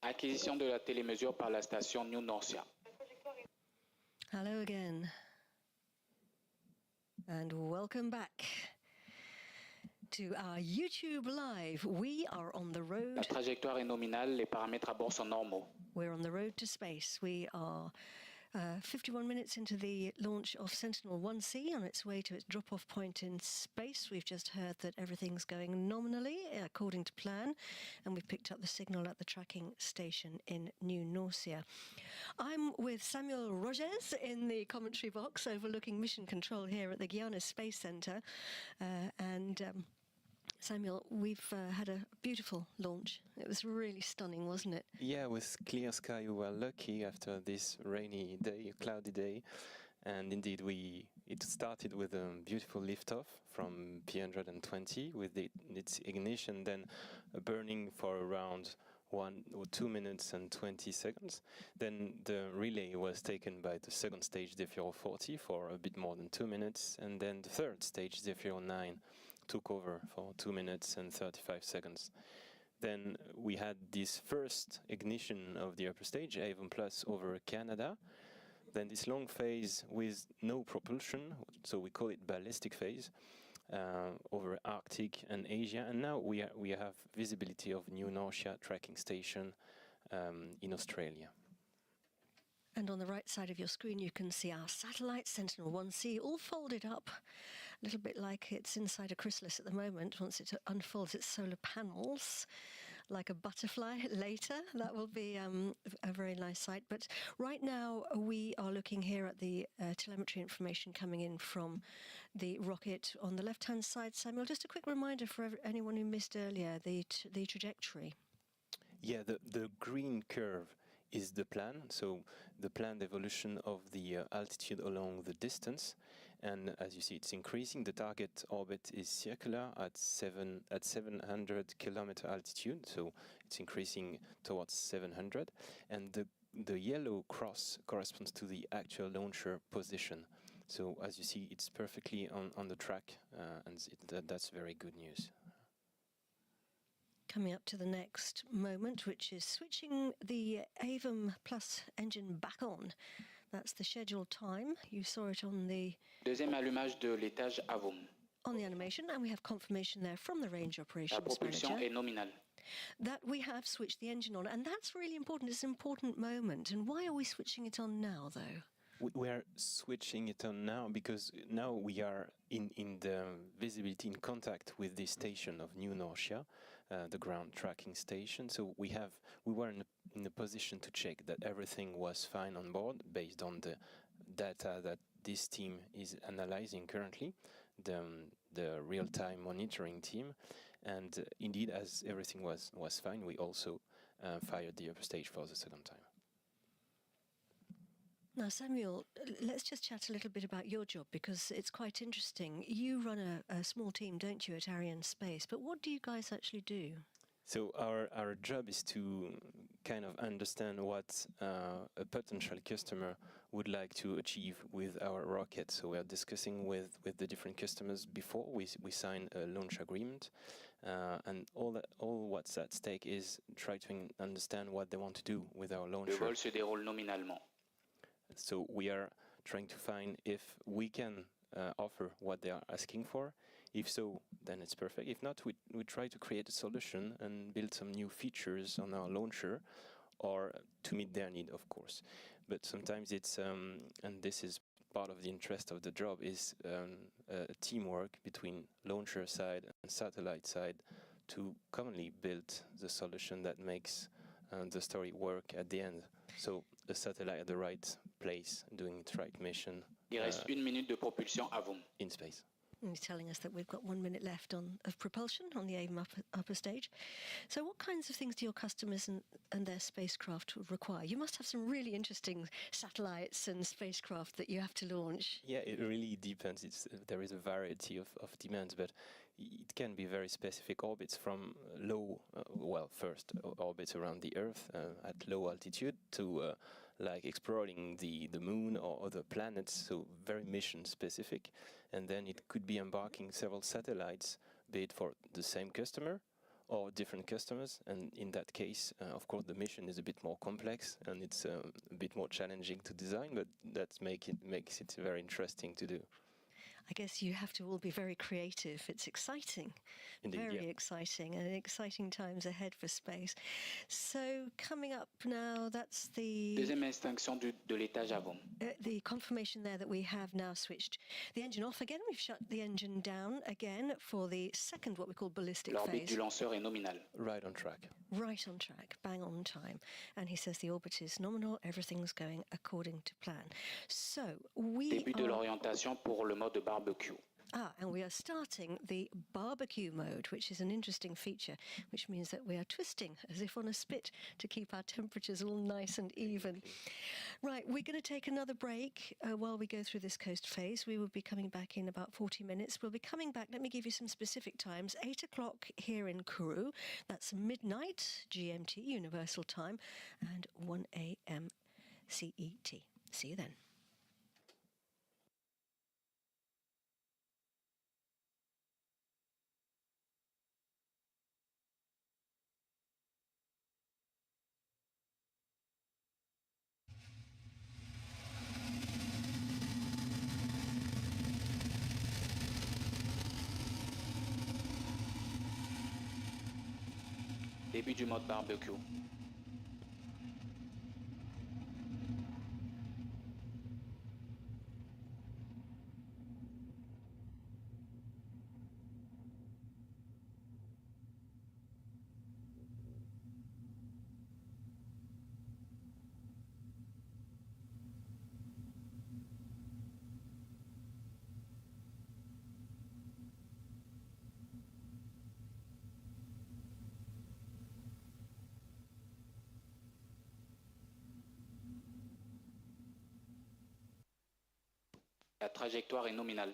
Acquisition de la télémesure par la station New Norcia. Hello again. And welcome back to our YouTube Live. We are on the road. La trajectoire est nominale, les paramètres à bord sont normaux. We're on the road to space. We are 51 minutes into the launch of Sentinel-1C on its way to its drop-off point in space. We've just heard that everything's going nominally according to plan, and we've picked up the signal at the tracking station in New Norcia. I'm with Samuel Rogers in the commentary box overlooking mission control here at the Guiana Space Center. Samuel, we've had a beautiful launch. It was really stunning, wasn't it? Yeah, with clear sky, we were lucky after this rainy day, cloudy day. And indeed, it started with a beautiful liftoff from P120 with its ignition, then burning for around 1 or 2 minutes and 20 seconds. Then the relay was taken by the second stage, Zephyr 40, for a bit more than 2 minutes. And then the third stage, Zephyr 9, took over for 2 minutes and 35 seconds. Then we had this first ignition of the upper stage, Avon Plus, over Canada. Then this long phase with no propulsion, so we call it ballistic phase, over Arctic and Asia. And now we have visibility of New Norcia tracking station in Australia. And on the right side of your screen, you can see our satellite, Sentinel-1C, all folded up, a little bit like it's inside a chrysalis at the moment. Once it unfolds its solar panels, like a butterfly later, that will be a very nice sight. But right now, we are looking here at the telemetry information coming in from the rocket on the left-hand side. Samuel, just a quick reminder for anyone who missed earlier, the trajectory. Yeah, the green curve is the plan, so the planned evolution of the altitude along the distance. And as you see, it's increasing. The target orbit is circular at 700 kilometer altitude, so it's increasing towards 700. And the yellow cross corresponds to the actual launcher position. So as you see, it's perfectly on the track, and that's very good news. Coming up to the next moment, which is switching the Avon Plus engine back on. That's the scheduled time. You saw it on the Deuxième allumage de l'étage Avon. On the animation, and we have confirmation there from the range operations La propulsion manager est nominale. that we have switched the engine on, and that's really important. It's an important moment. And why are we switching it on now, though? We are switching it on now because now we are in the visibility, in contact with the station of New Norcia, the ground tracking station. So we were in a position to check that everything was fine on board based on the data that this team is analyzing currently, the real-time monitoring team. And indeed, as everything was fine, we also fired the upper stage for the second time. Now, Samuel, let's just chat a little bit about your job, because it's quite interesting. You run a small team, don't you, at Arianespace? But what do you guys actually do? So our job is to kind of understand what a potential customer would like to achieve with our rocket. So we are discussing with the different customers before we sign a launch agreement. And all what's at stake is try to understand what they want to do with our launcher. Le vol se déroule nominalement. So we are trying to find if we can offer what they are asking for. If so, then it's perfect. If not, we try to create a solution and build some new features on our launcher, or to meet their need, of course. But sometimes it's, and this is part of the interest of the job, is a teamwork between launcher side and satellite side to commonly build the solution that makes the story work at the end. So a satellite at the right place doing its right mission. Il reste 1 minute de propulsion avant. In space. And he's telling us that we've got 1 minute left of propulsion on the Avon upper stage. So what kinds of things do your customers and their spacecraft require? You must have some really interesting satellites and spacecraft that you have to launch. Yeah, it really depends. There is a variety of demands, but it can be very specific orbits from low, first orbits around the Earth at low altitude to like exploring the moon or other planets, so very mission specific. And then it could be embarking several satellites, be it for the same customer or different customers. And in that case, of course, the mission is a bit more complex and it's a bit more challenging to design, but that makes it very interesting to do. I guess you have to all be very creative. It's exciting, Indeed, very yeah. exciting, and exciting times ahead for space. So coming up now, that's the Deuxième extinction de l'étage avant. the confirmation there that we have now switched the engine off again. We've shut the engine down again for the second, what we call ballistic L'orbite phase. du lanceur est nominale. Right on track. Right on track, bang on time. And he says the orbit is nominal, everything's going according to plan. So we Début de l'orientation pour le mode barbecue. And we are starting the barbecue mode, which is an interesting feature, which means that we are twisting as if on a spit to keep our temperatures all nice and even. Right, we're going to take another break while we go through this coast phase. We will be coming back in about 40 minutes. We'll be coming back, let me give you some specific times, 8 o'clock here in Kourou, that's midnight GMT, Universal Time, and 1 a.m. CET. See you then. Début du mode barbecue. La trajectoire est nominale.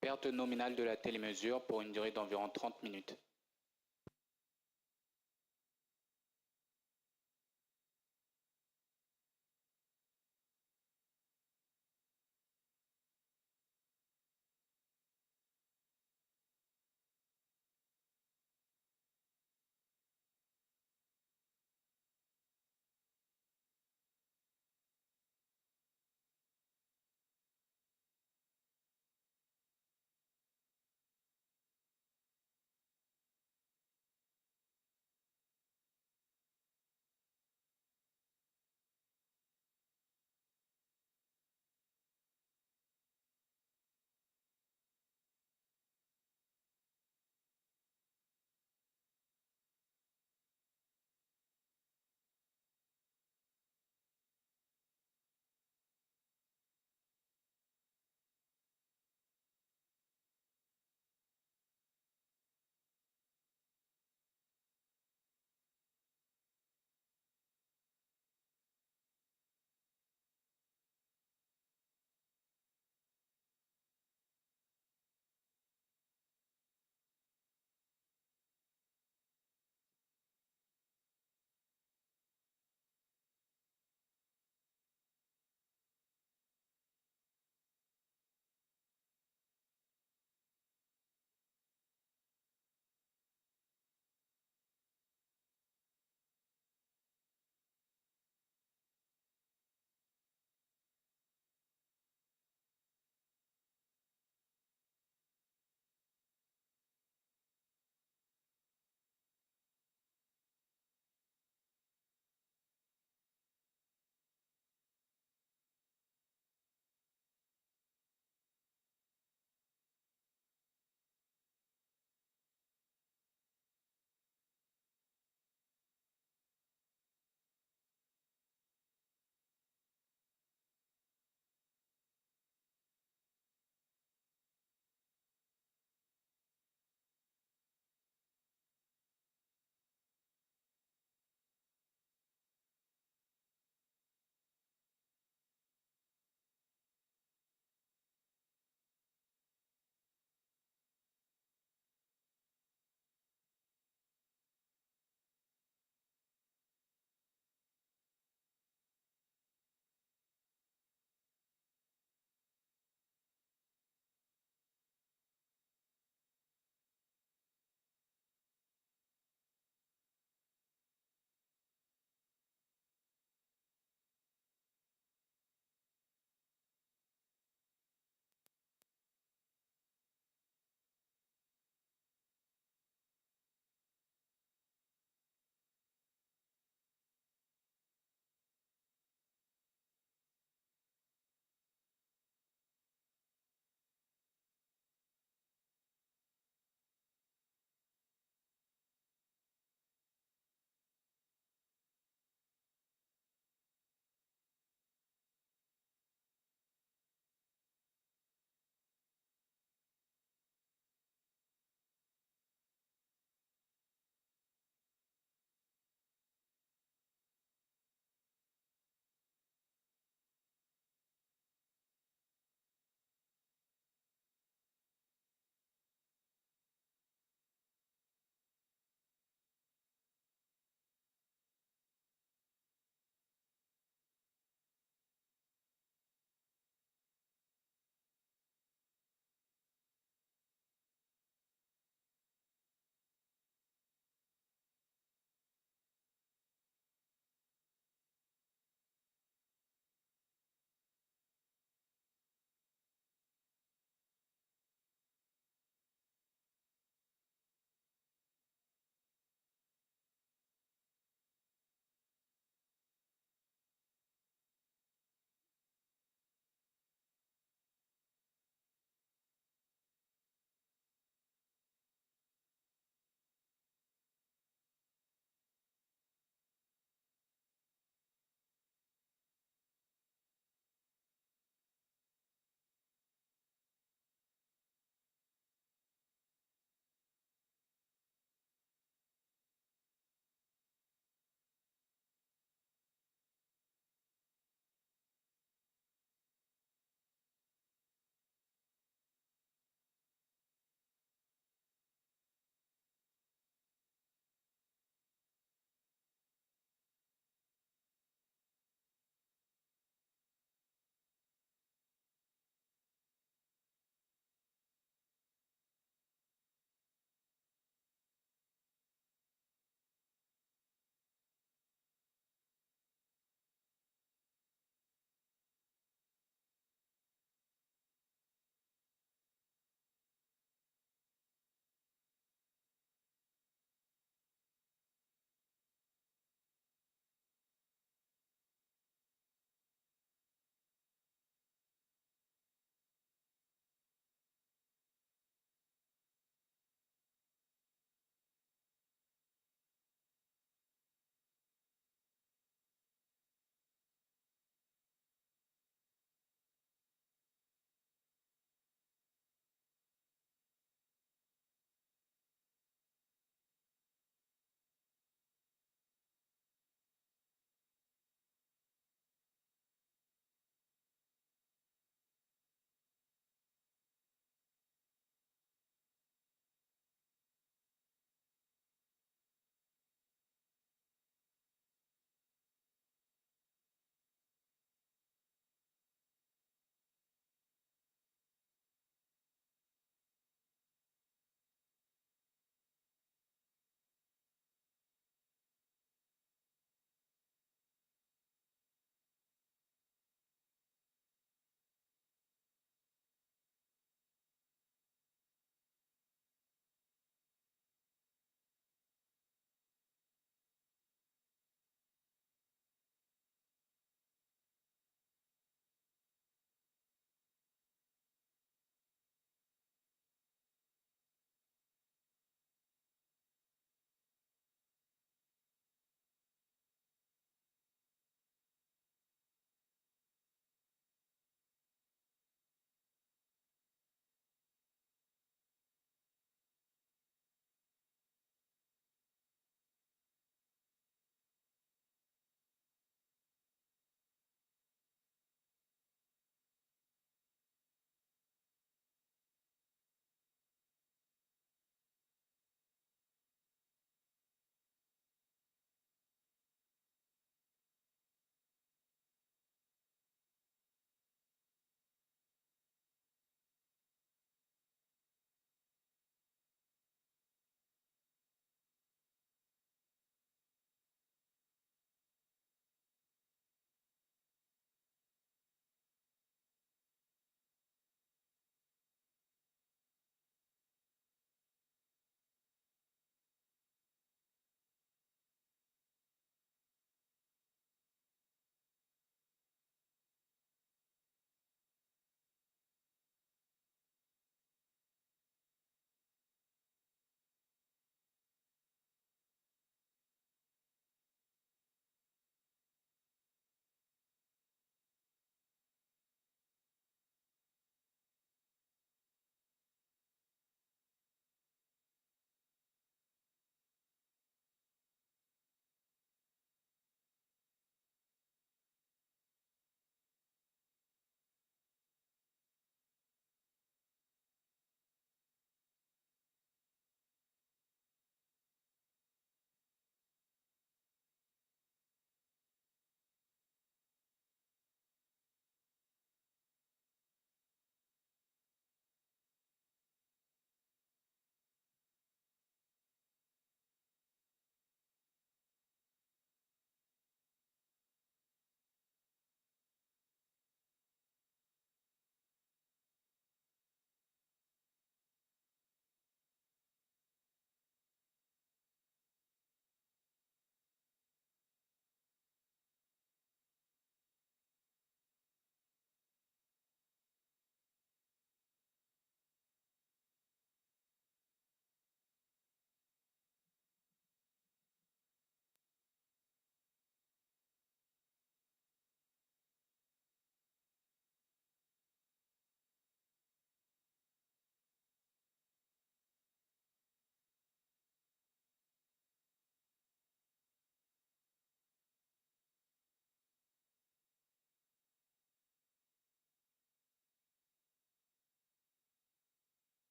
Perte nominale de la télémesure pour une durée d'environ 30 minutes.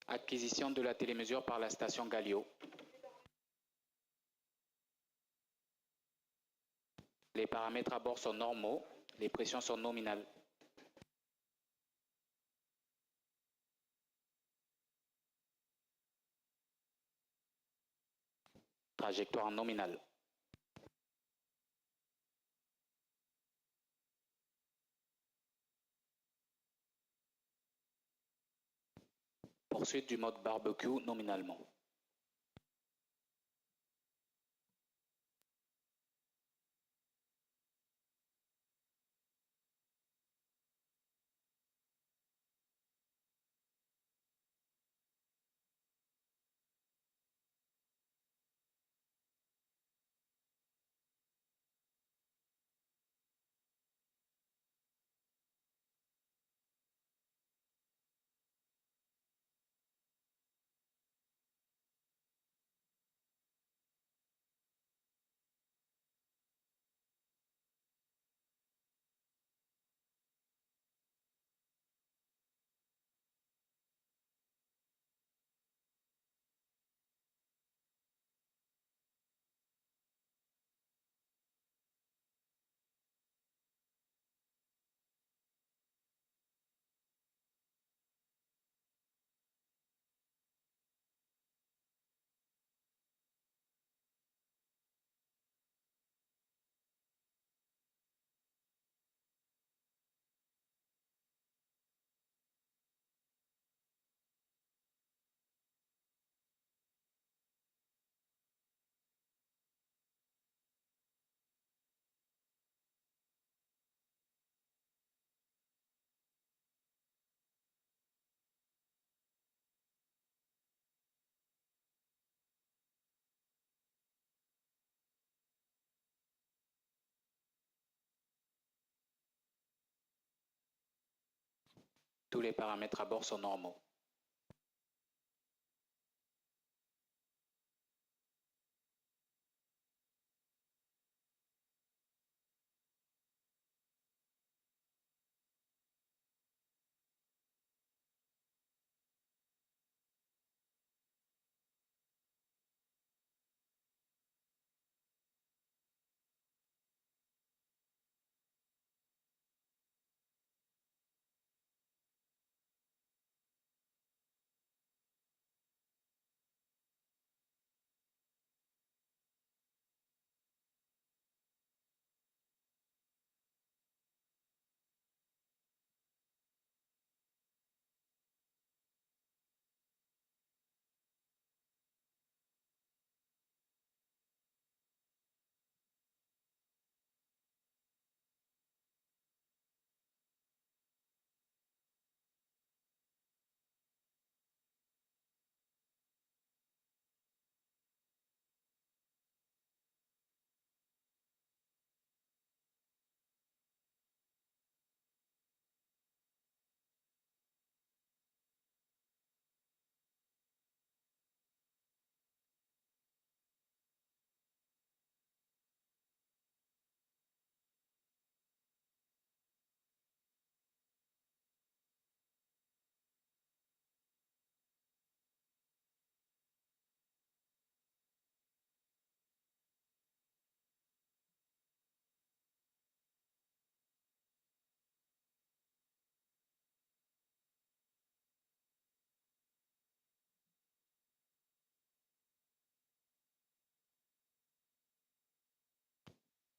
Acquisition de la télémesure par la station Galileo. Les paramètres à bord sont normaux, les pressions sont nominales. Trajectoire nominale. Poursuite du mode barbecue nominalement. Tous les paramètres à bord sont normaux.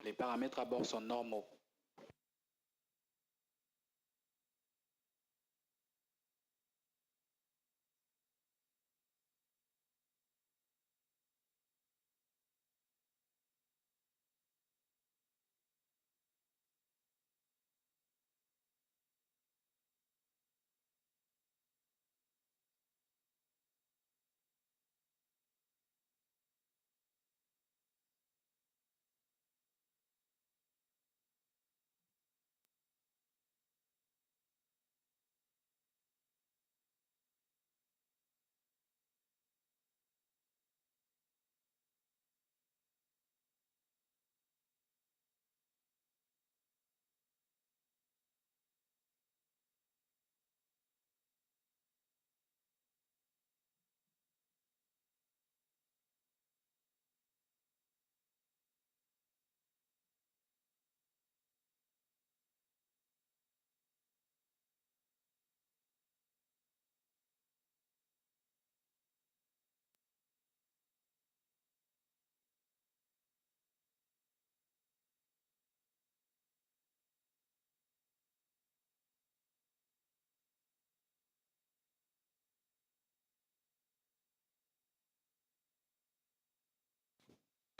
Les paramètres à bord sont normaux.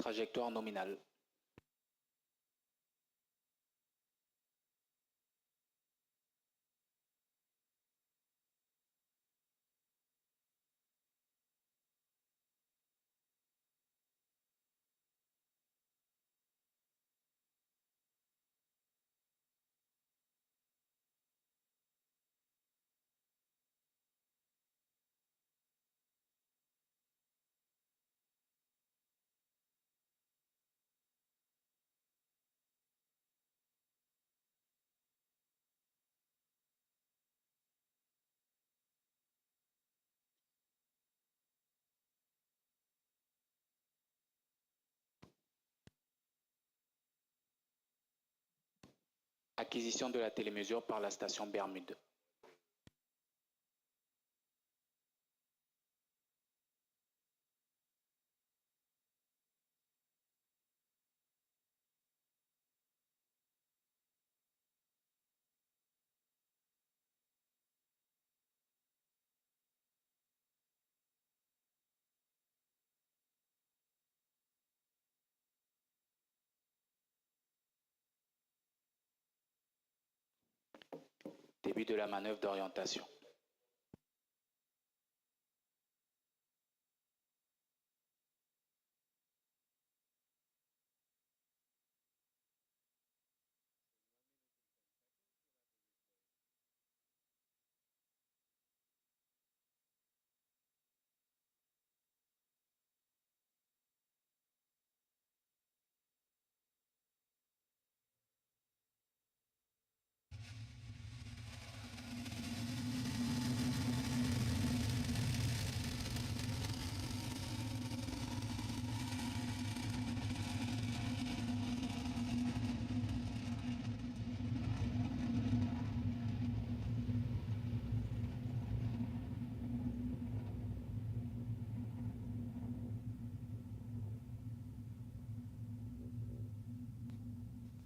Trajectoire nominale. Acquisition de la télémesure par la station Bermude. Début de la manœuvre d'orientation.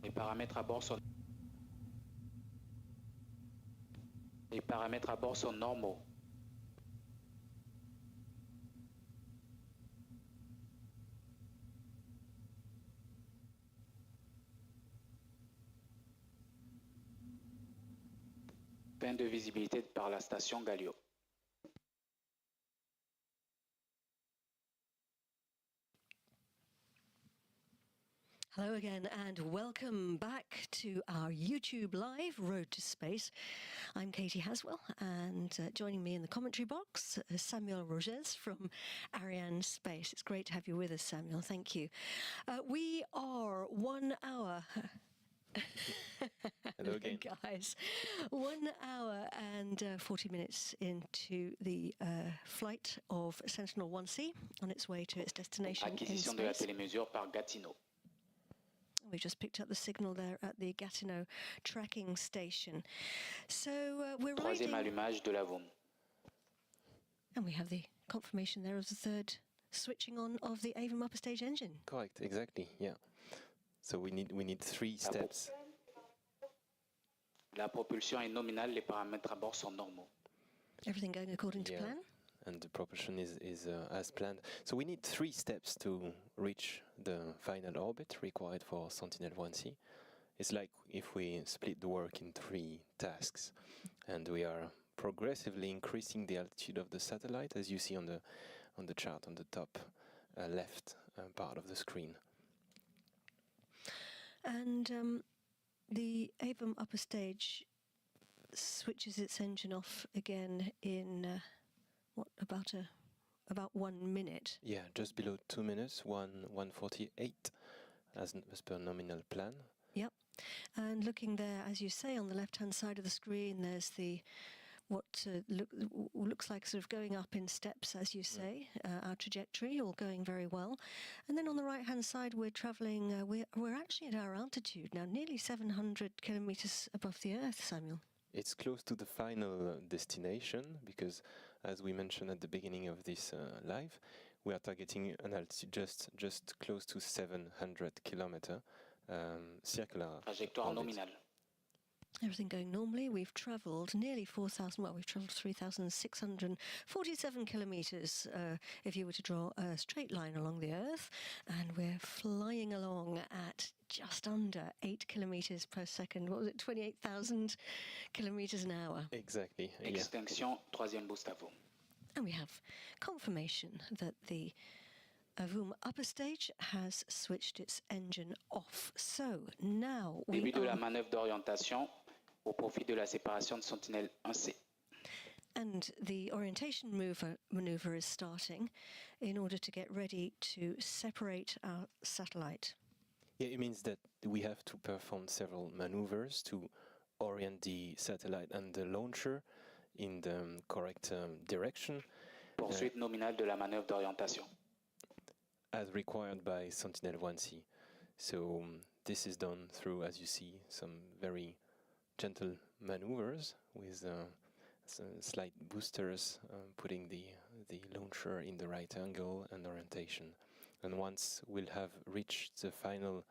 Les paramètres à bord sont normaux. Fin de visibilité par la station Galio. Hello again and welcome back to our YouTube live Road to Space. I'm Katie Haswell and joining me in the commentary box, Samuel Rogers from Arianespace. It's great to have you with us, Samuel. Thank you. We are 1 hour... Hello again. Guys, 1 hour and 40 minutes into the flight of Sentinel-1C on its way to its destination in Acquisition de la space. télémesure par Gatineau. We just picked up the signal there at the Gatineau tracking station. So we're riding... Troisième allumage de la VOM. And we have the confirmation there of the third switching on of the Avon upper stage engine. Correct, exactly, yeah. So we need 3 steps. La propulsion est nominale, les paramètres à bord sont normaux. Everything going according to plan? And the propulsion is as planned. So we need 3 steps to reach the final orbit required for Sentinel-1C. It's like if we split the work in 3 tasks, and we are progressively increasing the altitude of the satellite, as you see on the chart on the top left part of the screen. And the Avon upper stage switches its engine off again in about 1 minute. Yeah, just below 2 minutes, 1:48 as per nominal plan. Yep. And looking there, as you say, on the left-hand side of the screen, there's the what looks like sort of going up in steps, as you say, our trajectory, all going very well. And then on the right-hand side, we're travelling, we're actually at our altitude now, nearly 700 kilometres above the Earth, Samuel. It's close to the final destination because, as we mentioned at the beginning of this live, we are targeting an altitude just close to 700 kilometer circular Trajectoire orbit. nominale. Everything going normally. We've travelled nearly 4,000, well, we've travelled 3,647 kilometres if you were to draw a straight line along the Earth, and we're flying along at just under 8 kilometres per second. What was it, 28,000 kilometres an hour? Exactly. Extinction, troisième boost à vous. And we have confirmation that the Avum upper stage has switched its engine off. So now we Début de la manœuvre d'orientation au profit de la séparation de Sentinel-1C. And the orientation maneuver is starting in order to get ready to separate our satellite. Yeah, it means that we have to perform several maneuvers to orient the satellite and the launcher in the correct direction. Poursuite nominale de la manœuvre d'orientation. As required by Sentinel-1C. So this is done through, as you see, some very gentle maneuvers with some slight boosters, putting the launcher in the right angle and orientation. And once we'll have reached the final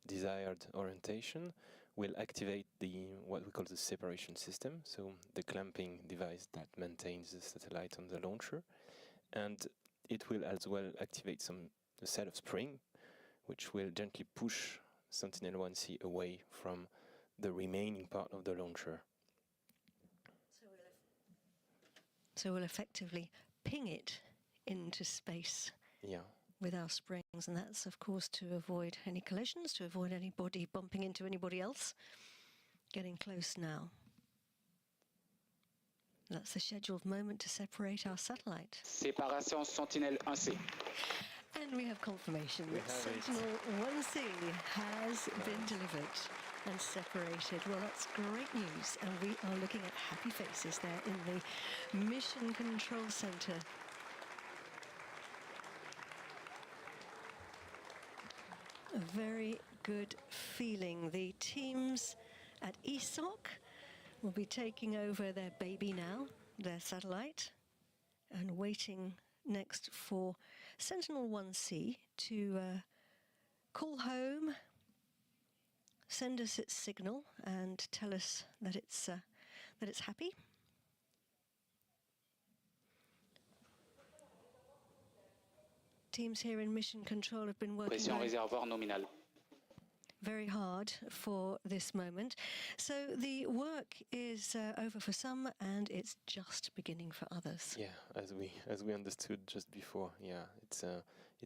desired orientation, we'll activate what we call the separation system, so the clamping device that maintains the satellite on the launcher, and it will as well activate a set of spring, which will gently push Sentinel-1C away from the remaining part of the launcher. So we'll effectively ping it into space. Yeah. With our springs, and that's of course to avoid any collisions, to avoid anybody bumping into anybody else. Getting close now. That's the scheduled moment to separate our satellite. Séparation Sentinel-1C. And we have confirmation that Sentinel-1C has been delivered and separated. Well, that's great news, and we are looking at happy faces there in the Mission Control Center. A very good feeling. The teams at ESOC will be taking over their baby now, their satellite, and waiting next for Sentinel-1C to call home, send us its signal, and tell us that it's happy. Teams here in Mission Control have been working Pression réservoir nominale. very hard for this moment. So the work is over for some, and it's just beginning for others. Yeah, as we understood just before. Yeah, it's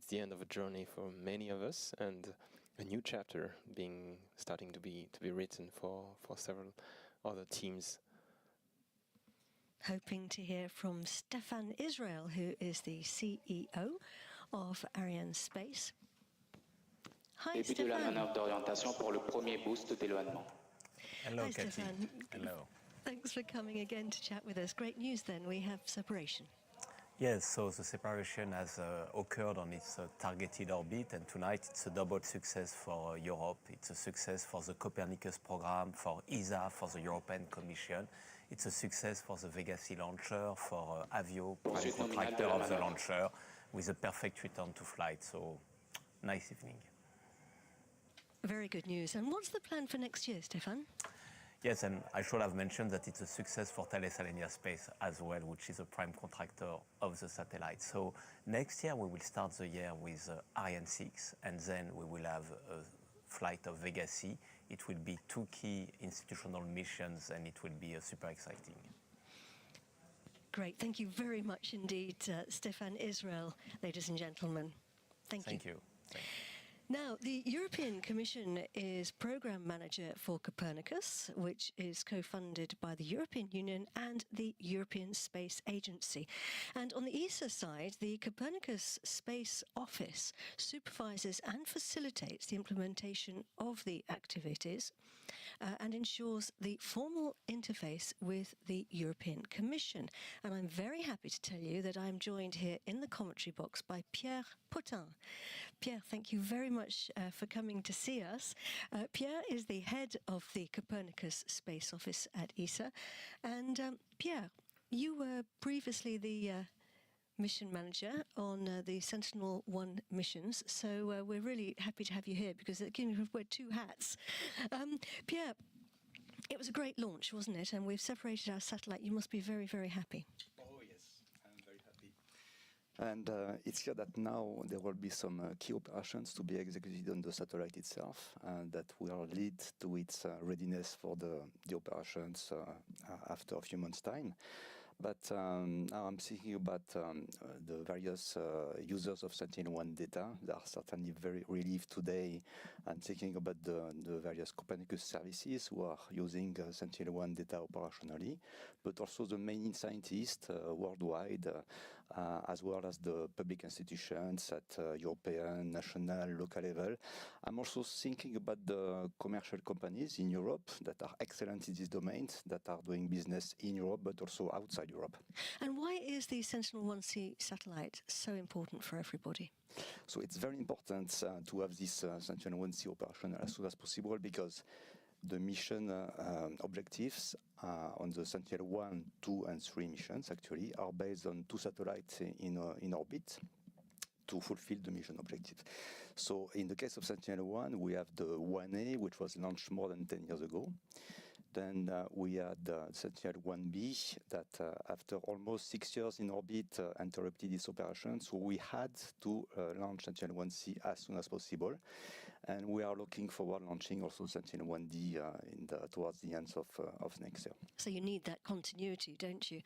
the end of a journey for many of us, and a new chapter starting to be written for several other teams. Hoping to hear from Stefan Israel, who is the CEO of Arianespace. Hi, Début de la manœuvre d'orientation pour le premier boost d'éloignement. Hello, Hi, Katie. Stefan. Hello. Thanks for coming again to chat with us. Great news then, we have separation. Yes, so the separation has occurred on its targeted orbit, and tonight it's a double success for Europe. It's a success for the Copernicus program, for ESA, for the European Commission. It's a success for the Vega C launcher, for Avio, prime contractor of the launcher, with a perfect return to flight. So, nice evening. Very good news. And what's the plan for next year, Stefan? Yes, and I should have mentioned that it's a success for Thales Alenia Space as well, which is a prime contractor of the satellite. So next year we will start the year with Ariane 6, and then we will have a flight of Vega C. It will be 2 key institutional missions, and it will be super exciting. Great. Thank you very much indeed, Stefan Israel, ladies and gentlemen. Thank you. Thank you. Now, the European Commission is Programme Manager for Copernicus, which is co-funded by the European Union and the European Space Agency. And on the ESA side, the Copernicus Space Office supervises and facilitates the implementation of the activities and ensures the formal interface with the European Commission. And I'm very happy to tell you that I'm joined here in the commentary box by Pierre Potin. Pierre, thank you very much for coming to see us. Pierre is the head of the Copernicus Space Office at ESA. And Pierre, you were previously the mission manager on the Sentinel-1 missions, so we're really happy to have you here because you wear 2 hats. Pierre, It was a great launch, wasn't it? And we've separated our satellite. You must be very, very happy. Oh, yes, I'm very happy. And it's clear that now there will be some key operations to be executed on the satellite itself, and that will lead to its readiness for the operations after a few months' time. But now I'm thinking about the various users of Sentinel-1 data. They are certainly very relieved today. I'm thinking about the various Copernicus services who are using Sentinel-1 data operationally, but also the main scientists worldwide, as well as the public institutions at European, national, local level. I'm also thinking about the commercial companies in Europe that are excellent in this domain, that are doing business in Europe, but also outside Europe. And why is the Sentinel-1C satellite so important for everybody? So it's very important to have this Sentinel-1C operational as soon as possible, because the mission objectives on the Sentinel-1, 2, and 3 missions actually are based on 2 satellites in orbit to fulfill the mission objectives. So in the case of Sentinel-1, we have the 1A, which was launched more than 10 years ago. Then we had Sentinel-1B that after almost 6 years in orbit interrupted its operations. So we had to launch Sentinel-1C as soon as possible. And we are looking forward launching also Sentinel-1D towards the end of next year. So you need that continuity, don't you?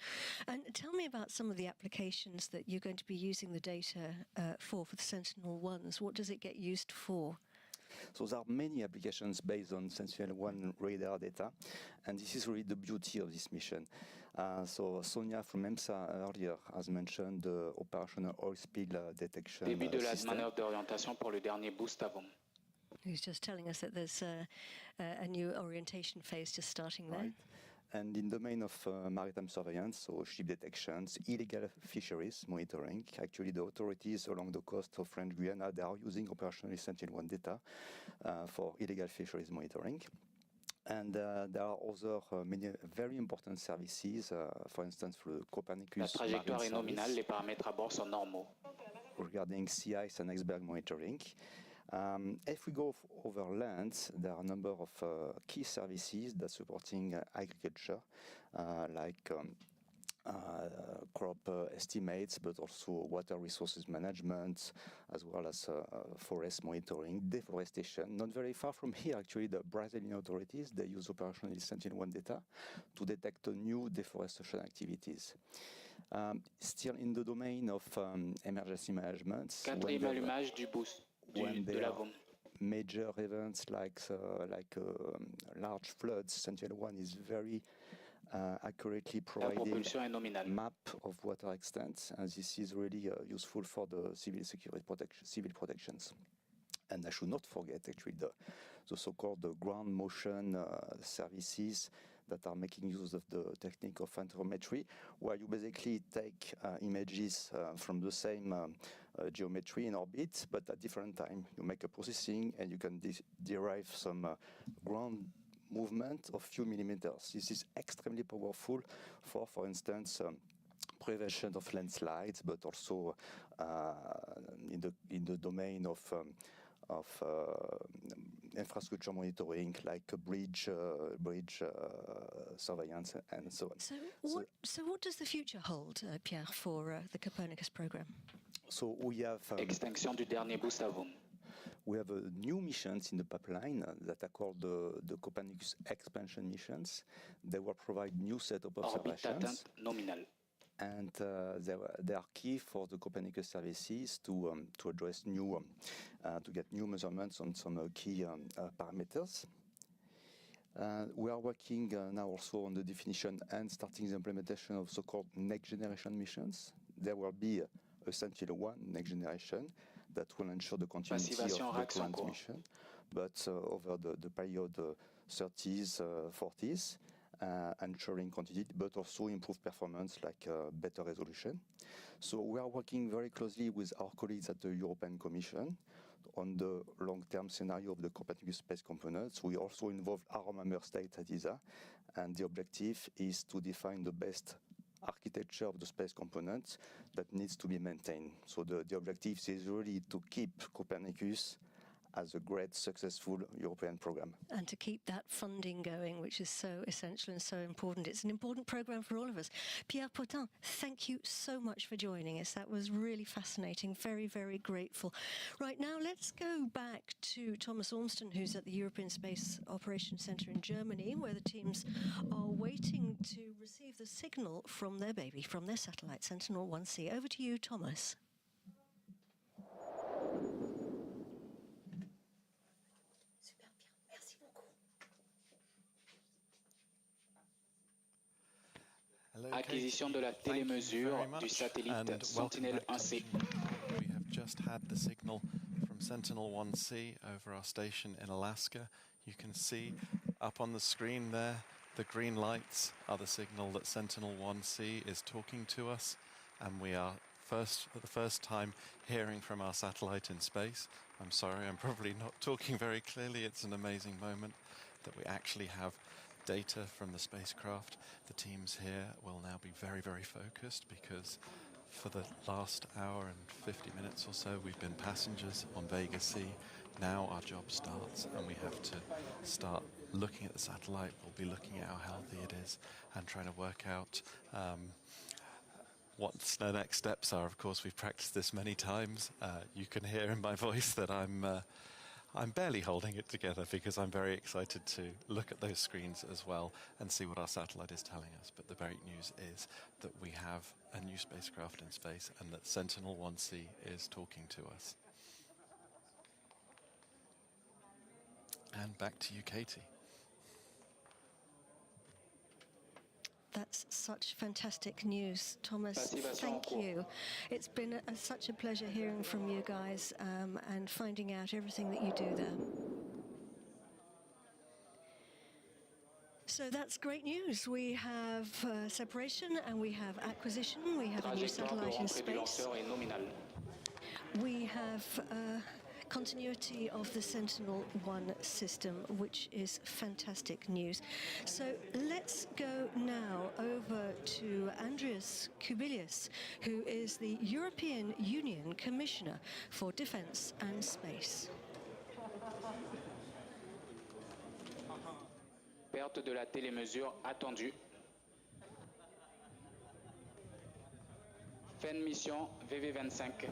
And tell me about some of the applications that you're going to be using the data for the Sentinel-1s. What does it get used for? So there are many applications based on Sentinel-1 radar data, and this is really the beauty of this mission. So Sonia from EMSA earlier has mentioned the operational oil spill detection Début de la system. manœuvre d'orientation pour le dernier boost avant. He's just telling us that there's a new orientation phase just starting there. Right. And in the domain of maritime surveillance, so ship detections, illegal fisheries monitoring, actually the authorities along the coast of French Guiana, they are using operationally Sentinel-1 data for illegal fisheries monitoring. And there are other many very important services, for instance, for the Copernicus. La trajectoire est nominale, les paramètres à bord sont normaux. Regarding sea ice and iceberg monitoring. If we go over land, there are a number of key services that supporting agriculture, like crop estimates, but also water resources management, as well as forest monitoring, deforestation. Not very far from here, actually, the Brazilian authorities, they use operational Sentinel-1 data to detect new deforestation activities. Still in the domain of emergency management. Quatrième allumage du boost. When there are major events like large floods, Sentinel-1 is very accurately providing a map of water extent, and this is really useful for the civil security civil protections. And I should not forget actually the so-called ground motion services that are making use of the technique of interferometry, where you basically take images from the same geometry in orbit, but at different time. You make a processing and you can derive some ground movement of few millimeters. This is extremely powerful for instance, prevention of landslides, but also in the domain of infrastructure monitoring, like bridge surveillance and so on. So what does the future hold, Pierre, for the Copernicus program? So we have extinction du dernier boost avant. We have new missions in the pipeline that are called the Copernicus expansion missions. They will provide new set of observations. Nominal. And they are key for the Copernicus services to address to get new measurements on some key parameters. We are working now also on the definition and starting the implementation of so-called next generation missions. There will be a Sentinel-1 next generation that will ensure the continuity of the current mission, but over the period 30s, 40s. Ensuring continuity, but also improve performance, like better resolution. So we are working very closely with our colleagues at the European Commission on the long-term scenario of the Copernicus space components. We also involve our member states at ESA, and the objective is to define the best architecture of the space components that needs to be maintained. So the objective is really to keep Copernicus as a great, successful European program. And to keep that funding going, which is so essential and so important. It's an important program for all of us. Pierre Potin, thank you so much for joining us. That was really fascinating. Very, very grateful. Right now, let's go back to Thomas Ormston, who's at the European Space Operations Centre in Germany, where the teams are waiting to receive the signal from their baby, from their satellite, Sentinel-1C. Over to you, Thomas. Acquisition de la télémesure du satellite Sentinel-1C. We have just had the signal from Sentinel-1C over our station in Alaska. You can see up on the screen there, the green lights are the signal that Sentinel-1C is talking to us, and we are for the first time hearing from our satellite in space. I'm sorry, I'm probably not talking very clearly. It's an amazing moment that we actually have data from the spacecraft. The teams here will now be very, very focused because for the last hour and 50 minutes or so we've been passengers on Vega C. Now our job starts and we have to start looking at the satellite. We'll be looking at how healthy it is and trying to work out what the next steps are. Of course, we've practiced this many times. You can hear in my voice that I'm barely holding it together because I'm very excited to look at those screens as well and see what our satellite is telling us. But the great news is that we have a new spacecraft in space and that Sentinel-1C is talking to us. And back to you, Katie. That's such fantastic news, Thomas. Thank you. It's been such a pleasure hearing from you guys and finding out everything that you do there. So that's great news. We have separation and we have acquisition. We have a new satellite in space. We have continuity of the Sentinel-1 system, which is fantastic news. So let's go now over to Andreas Kubilius, who is the European Union Commissioner for Defence and Space. Perte de la télémesure attendue. Fin de mission VV25.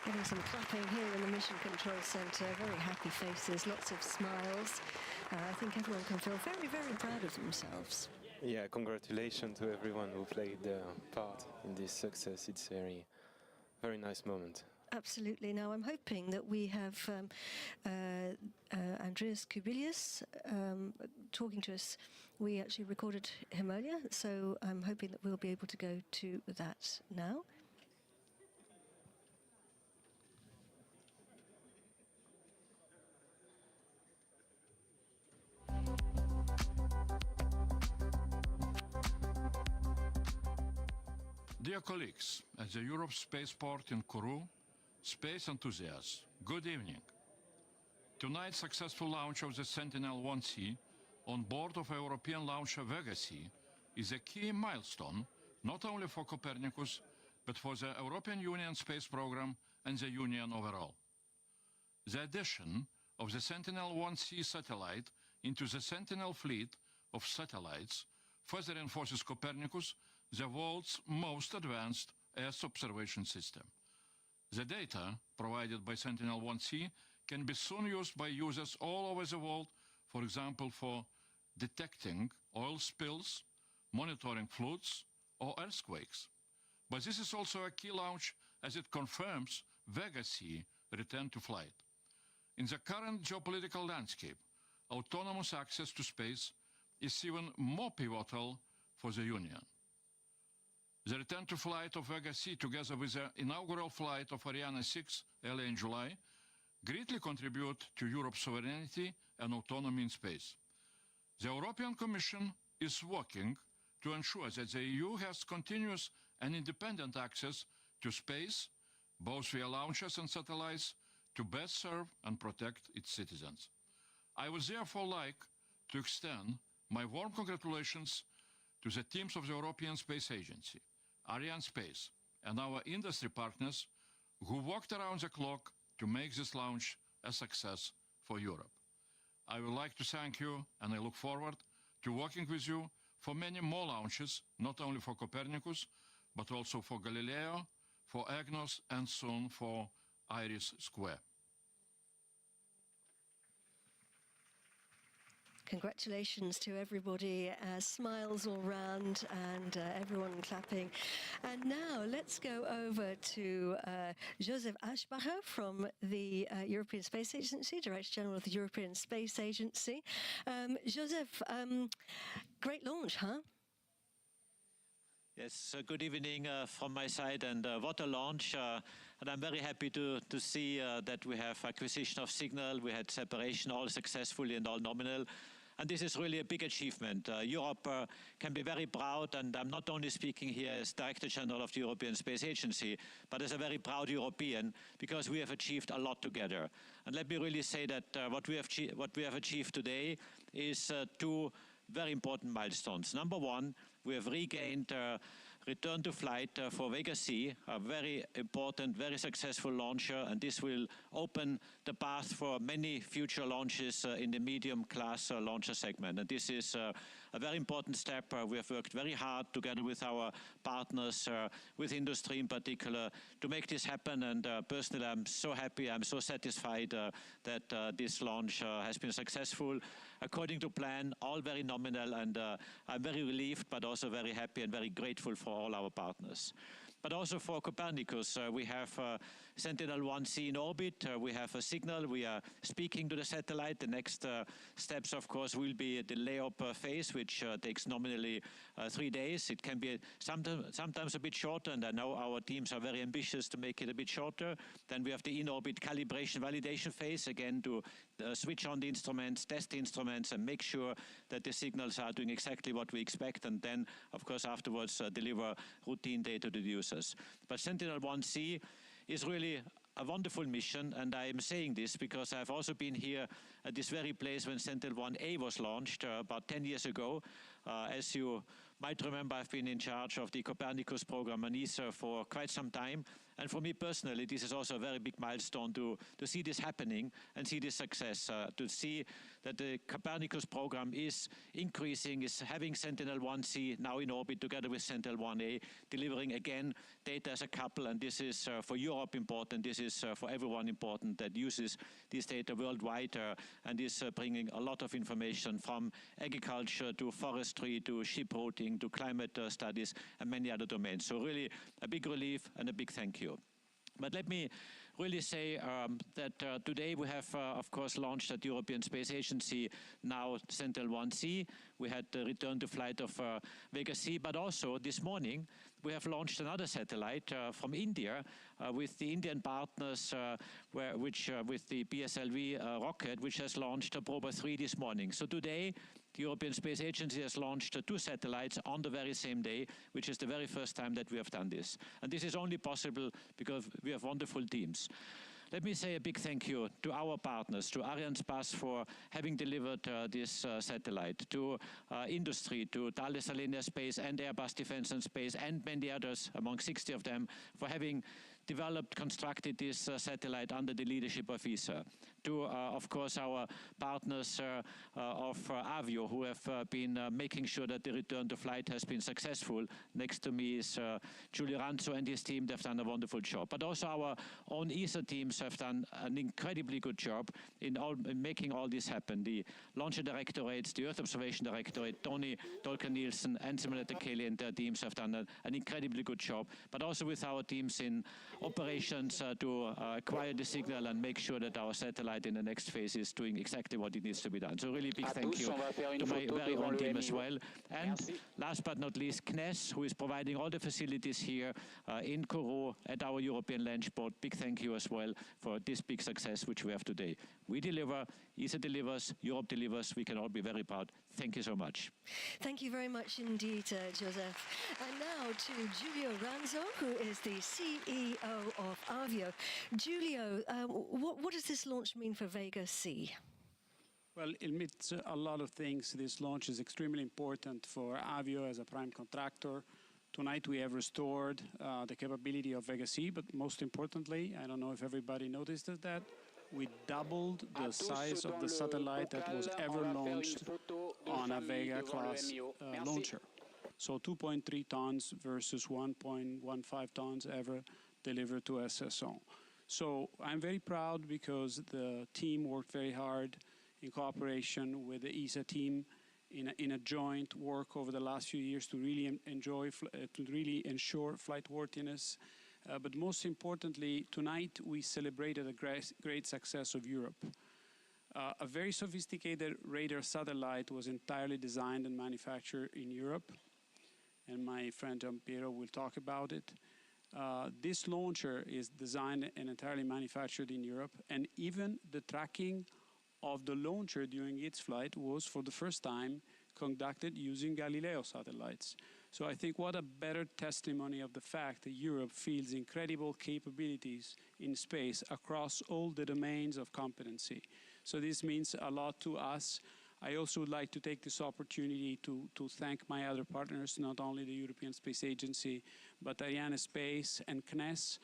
Getting some clapping here in the Mission Control Centre. Very happy faces, lots of smiles. I think everyone can feel very, very proud of themselves. Yeah, congratulations to everyone who played their part in this success. It's a very, very nice moment. Absolutely. Now, I'm hoping that we have Andreas Kubilius talking to us. We actually recorded him earlier, so I'm hoping that we'll be able to go to that now. Dear colleagues at the Europe Spaceport in Kourou, space enthusiasts, good evening. Tonight's successful launch of the Sentinel-1C on board of European launcher Vega C is a key milestone not only for Copernicus, but for the European Union space program and the Union overall. The addition of the Sentinel-1C satellite into the Sentinel fleet of satellites further reinforces Copernicus, the world's most advanced Earth observation system. The data provided by Sentinel-1C can be soon used by users all over the world, for example, for detecting oil spills, monitoring floods, or earthquakes. But this is also a key launch as it confirms Vega C return to flight. In the current geopolitical landscape, autonomous access to space is even more pivotal for the Union. The return to flight of Vega C, together with the inaugural flight of Arianespace early in July, greatly contribute to Europe's sovereignty and autonomy in space. The European Commission is working to ensure that the EU has continuous and independent access to space, both via launchers and satellites, to best serve and protect its citizens. I would therefore like to extend my warm congratulations to the teams of the European Space Agency, Arianespace, and our industry partners who worked around the clock to make this launch a success for Europe. I would like to thank you, and I look forward to working with you for many more launches, not only for Copernicus, but also for Galileo, for EGNOS, and soon for IRIS Square. Congratulations to everybody, smiles all round and everyone clapping. And now let's go over to Joseph Aschbacher from the European Space Agency, Director General of the European Space Agency. Joseph, great launch, huh? Yes, good evening from my side, and what a launch. And I'm very happy to see that we have acquisition of signal, we had separation all successfully and all nominal. And this is really a big achievement. Europe can be very proud, and I'm not only speaking here as Director General of the European Space Agency, but as a very proud European, because we have achieved a lot together. And let me really say that what we have achieved today is two very important milestones. Number one, we have regained return to flight for Vega C, a very important, very successful launcher, and this will open the path for many future launches in the medium class launcher segment. And this is a very important step. We have worked very hard together with our partners, with industry in particular, to make this happen. And personally, I'm so happy, I'm so satisfied that this launch has been successful according to plan, all very nominal, and I'm very relieved, but also very happy and very grateful for all our partners. But also for Copernicus, we have Sentinel-1C in orbit. We have a signal. We are speaking to the satellite. The next steps, of course, will be the layup phase, which takes nominally 3 days. It can be sometimes a bit shorter, and I know our teams are very ambitious to make it a bit shorter. Then we have the in-orbit calibration validation phase, again, to switch on the instruments, test the instruments, and make sure that the signals are doing exactly what we expect, and then, of course, afterwards deliver routine data to the users. But Sentinel-1C is really a wonderful mission, and I am saying this because I've also been here at this very place when Sentinel-1A was launched about 10 years ago. As you might remember, I've been in charge of the Copernicus program on ESA for quite some time. And for me personally, this is also a very big milestone to see this happening and see this success, to see that the Copernicus program is increasing, is having Sentinel-1C now in orbit together with Sentinel-1A, delivering again data as a couple. And this is for Europe important, this is for everyone important that uses this data worldwide and is bringing a lot of information from agriculture to forestry to ship routing to climate studies and many other domains. So really a big relief and a big thank you. But let me really say that today we have, of course, launched at the European Space Agency now Sentinel-1C. We had the return to flight of Vega C, but also this morning we have launched another satellite from India with the Indian partners, with the PSLV rocket, which has launched Proba 3 this morning. So today, the European Space Agency has launched 2 satellites on the very same day, which is the very first time that we have done this. And this is only possible because we have wonderful teams. Let me say a big thank you to our partners, to Arianespace for having delivered this satellite, to industry, to Thales Alenia Space and Airbus Defence and Space and many others, among 60 of them, for having developed, constructed this satellite under the leadership of ESA. To, of course, our partners of Avio, who have been making sure that the return to flight has been successful. Next to me is Giulio Ranzo and his team. They've done a wonderful job. But also our own ESA teams have done an incredibly good job in making all this happen. The Launcher Directorates, the Earth Observation Directorate, Tony Dolker-Nielsen and Simonetta Kelly and their teams have done an incredibly good job. But also with our teams in operations to acquire the signal and make sure that our satellite in the next phase is doing exactly what it needs to be done. So really big thank you to my very own team as well. And last but not least, CNES, who is providing all the facilities here in Kourou at our European launch port. Big thank you as well for this big success which we have today. We deliver, ESA delivers, Europe delivers. We can all be very proud. Thank you so much. Thank you very much indeed, Joseph. And now to Giulio Ranzo, who is the CEO of Avio. Giulio, what does this launch mean for Vega C? Well, it means a lot of things. This launch is extremely important for Avio as a prime contractor. Tonight we have restored the capability of Vega C, but most importantly, I don't know if everybody noticed that, we doubled the size of the satellite that was ever launched on a Vega class launcher. So 2.3 tons versus 1.15 tons ever delivered to SSO. So I'm very proud because the team worked very hard in cooperation with the ESA team in a joint work over the last few years to really ensure flight worthiness. But most importantly, tonight we celebrated a great success of Europe. A very sophisticated radar satellite was entirely designed and manufactured in Europe, and my friend Giampiero will talk about it. This launcher is designed and entirely manufactured in Europe, and even the tracking of the launcher during its flight was for the first time conducted using Galileo satellites. So I think what a better testimony of the fact that Europe feels incredible capabilities in space across all the domains of competency. So this means a lot to us. I also would like to take this opportunity to thank my other partners, not only the European Space Agency, but Arianespace and CNES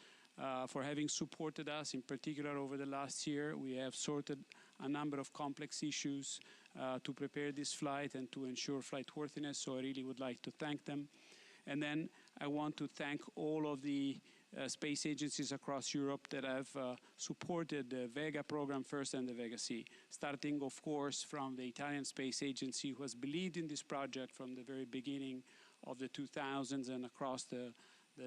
for having supported us, in particular over the last year. We have sorted a number of complex issues to prepare this flight and to ensure flight worthiness, so I really would like to thank them. And then I want to thank all of the space agencies across Europe that have supported the Vega program first and the Vega C, starting, of course, from the Italian Space Agency, who has believed in this project from the very beginning of the 2000s and across the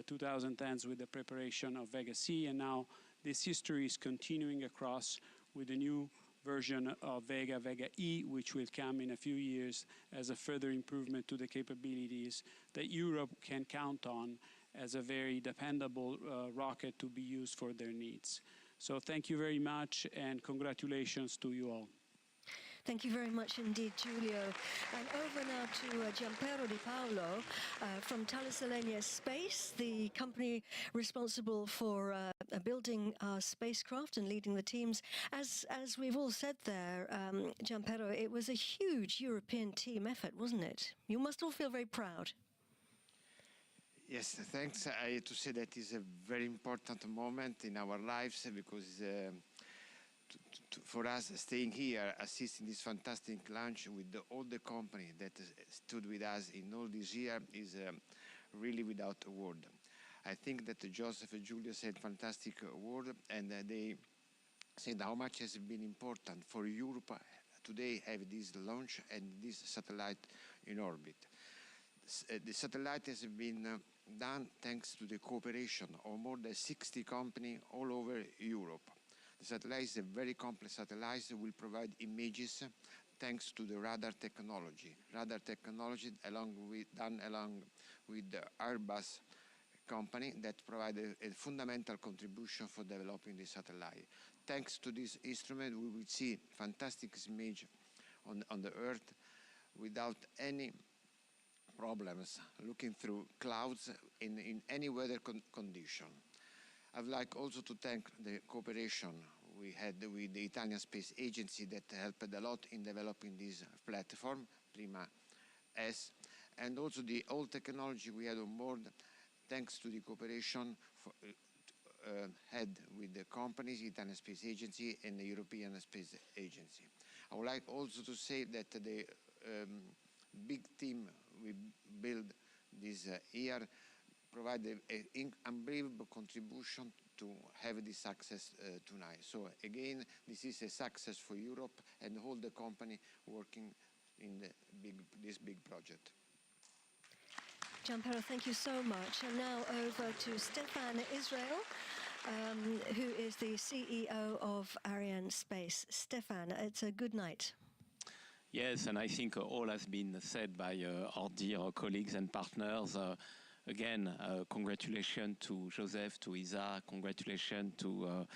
2010s with the preparation of Vega C, and now this history is continuing across with the new version of Vega, Vega E, which will come in a few years as a further improvement to the capabilities that Europe can count on as a very dependable rocket to be used for their needs. So thank you very much, and congratulations to you all. Thank you very much indeed, Giulio. And over now to Giampiero Di Paolo from Thales Alenia Space, the company responsible for building our spacecraft and leading the teams. As we've all said there, Giampiero, it was a huge European team effort, wasn't it? You must all feel very proud. Yes, thanks. I have to say that is a very important moment in our lives because for us, staying here, assisting this fantastic launch with all the company that stood with us in all this year is really without a word. I think that Joseph and Giulio said fantastic word, and they said how much has been important for Europe today have this launch and this satellite in orbit. The satellite has been done thanks to the cooperation of more than 60 companies all over Europe. The satellite is a very complex satellite that will provide images thanks to the radar technology. Radar technology done along with the Airbus company that provide a fundamental contribution for developing the satellite. Thanks to this instrument, we will see fantastic image on the Earth without any problems, looking through clouds in any weather condition. I would like also to thank the cooperation we had with the Italian Space Agency that helped a lot in developing this platform, Prima S, and also the old technology we had on board, thanks to the cooperation had with the companies, Italian Space Agency and the European Space Agency. I would like also to say that the big team we built this year provided an unbelievable contribution to have this success tonight. So again, this is a success for Europe and all the company working in this big project. Giampiero, thank you so much. And now over to Stefan Israel, who is the CEO of Arianespace. Stefan, it's a good night. Yes, and I think all has been said by our dear colleagues and partners. Again, congratulations to Joseph, to ESA, congratulations to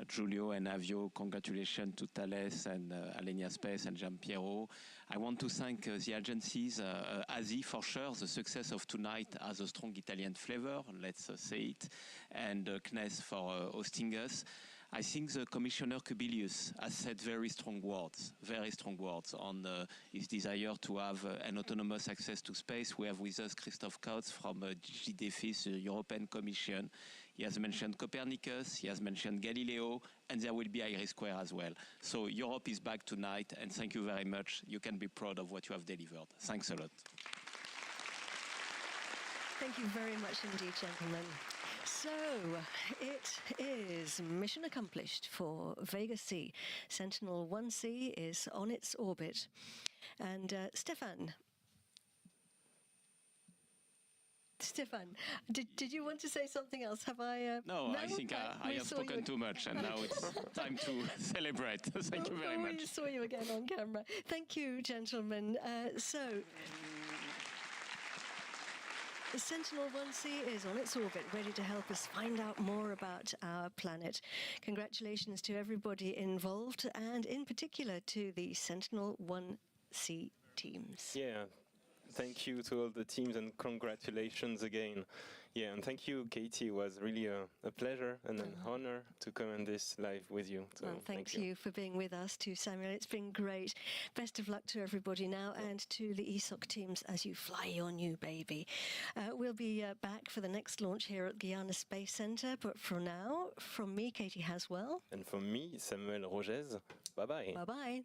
Giulio and Avio, congratulations to Thales and Alenia and Giampiero. I want to thank the agencies, ASI for sure, the success of tonight has a strong Italian flavor, let's say it, and CNES for hosting us. I think the Commissioner Kubilius has said very strong words on his desire to have an autonomous access to space. We have with us Christoph Kautz from GDFIS, the European Commission. He has mentioned Copernicus, he has mentioned Galileo, and there will be Iris Square as well. So Europe is back tonight, and thank you very much. You can be proud of what you have delivered. Thanks a lot. Thank you very much indeed, gentlemen. So, it is mission accomplished for Vega C. Sentinel-1C is on its orbit. And Stefan, did you want to say something else? Have I... No, I think I have spoken too much, and now it's time to celebrate. Thank you very much. We saw you again on camera. Thank you, gentlemen. The Sentinel-1C is on its orbit, ready to help us find out more about our planet. Congratulations to everybody involved, and in particular to the Sentinel-1C teams. Yeah, thank you to all the teams, and congratulations again. Yeah, and thank you, Katie. It was really a pleasure and an honor to come on this live with you. So well, thank you for being with us too, Samuel. It's been great. Best of luck to everybody now and to the ESOC teams as you fly your new baby. We'll be back for the next launch here at Guyana Space Center. But for now, from me, Katie Haswell. And from me, Samuel Rogez. Bye-bye. Bye-bye.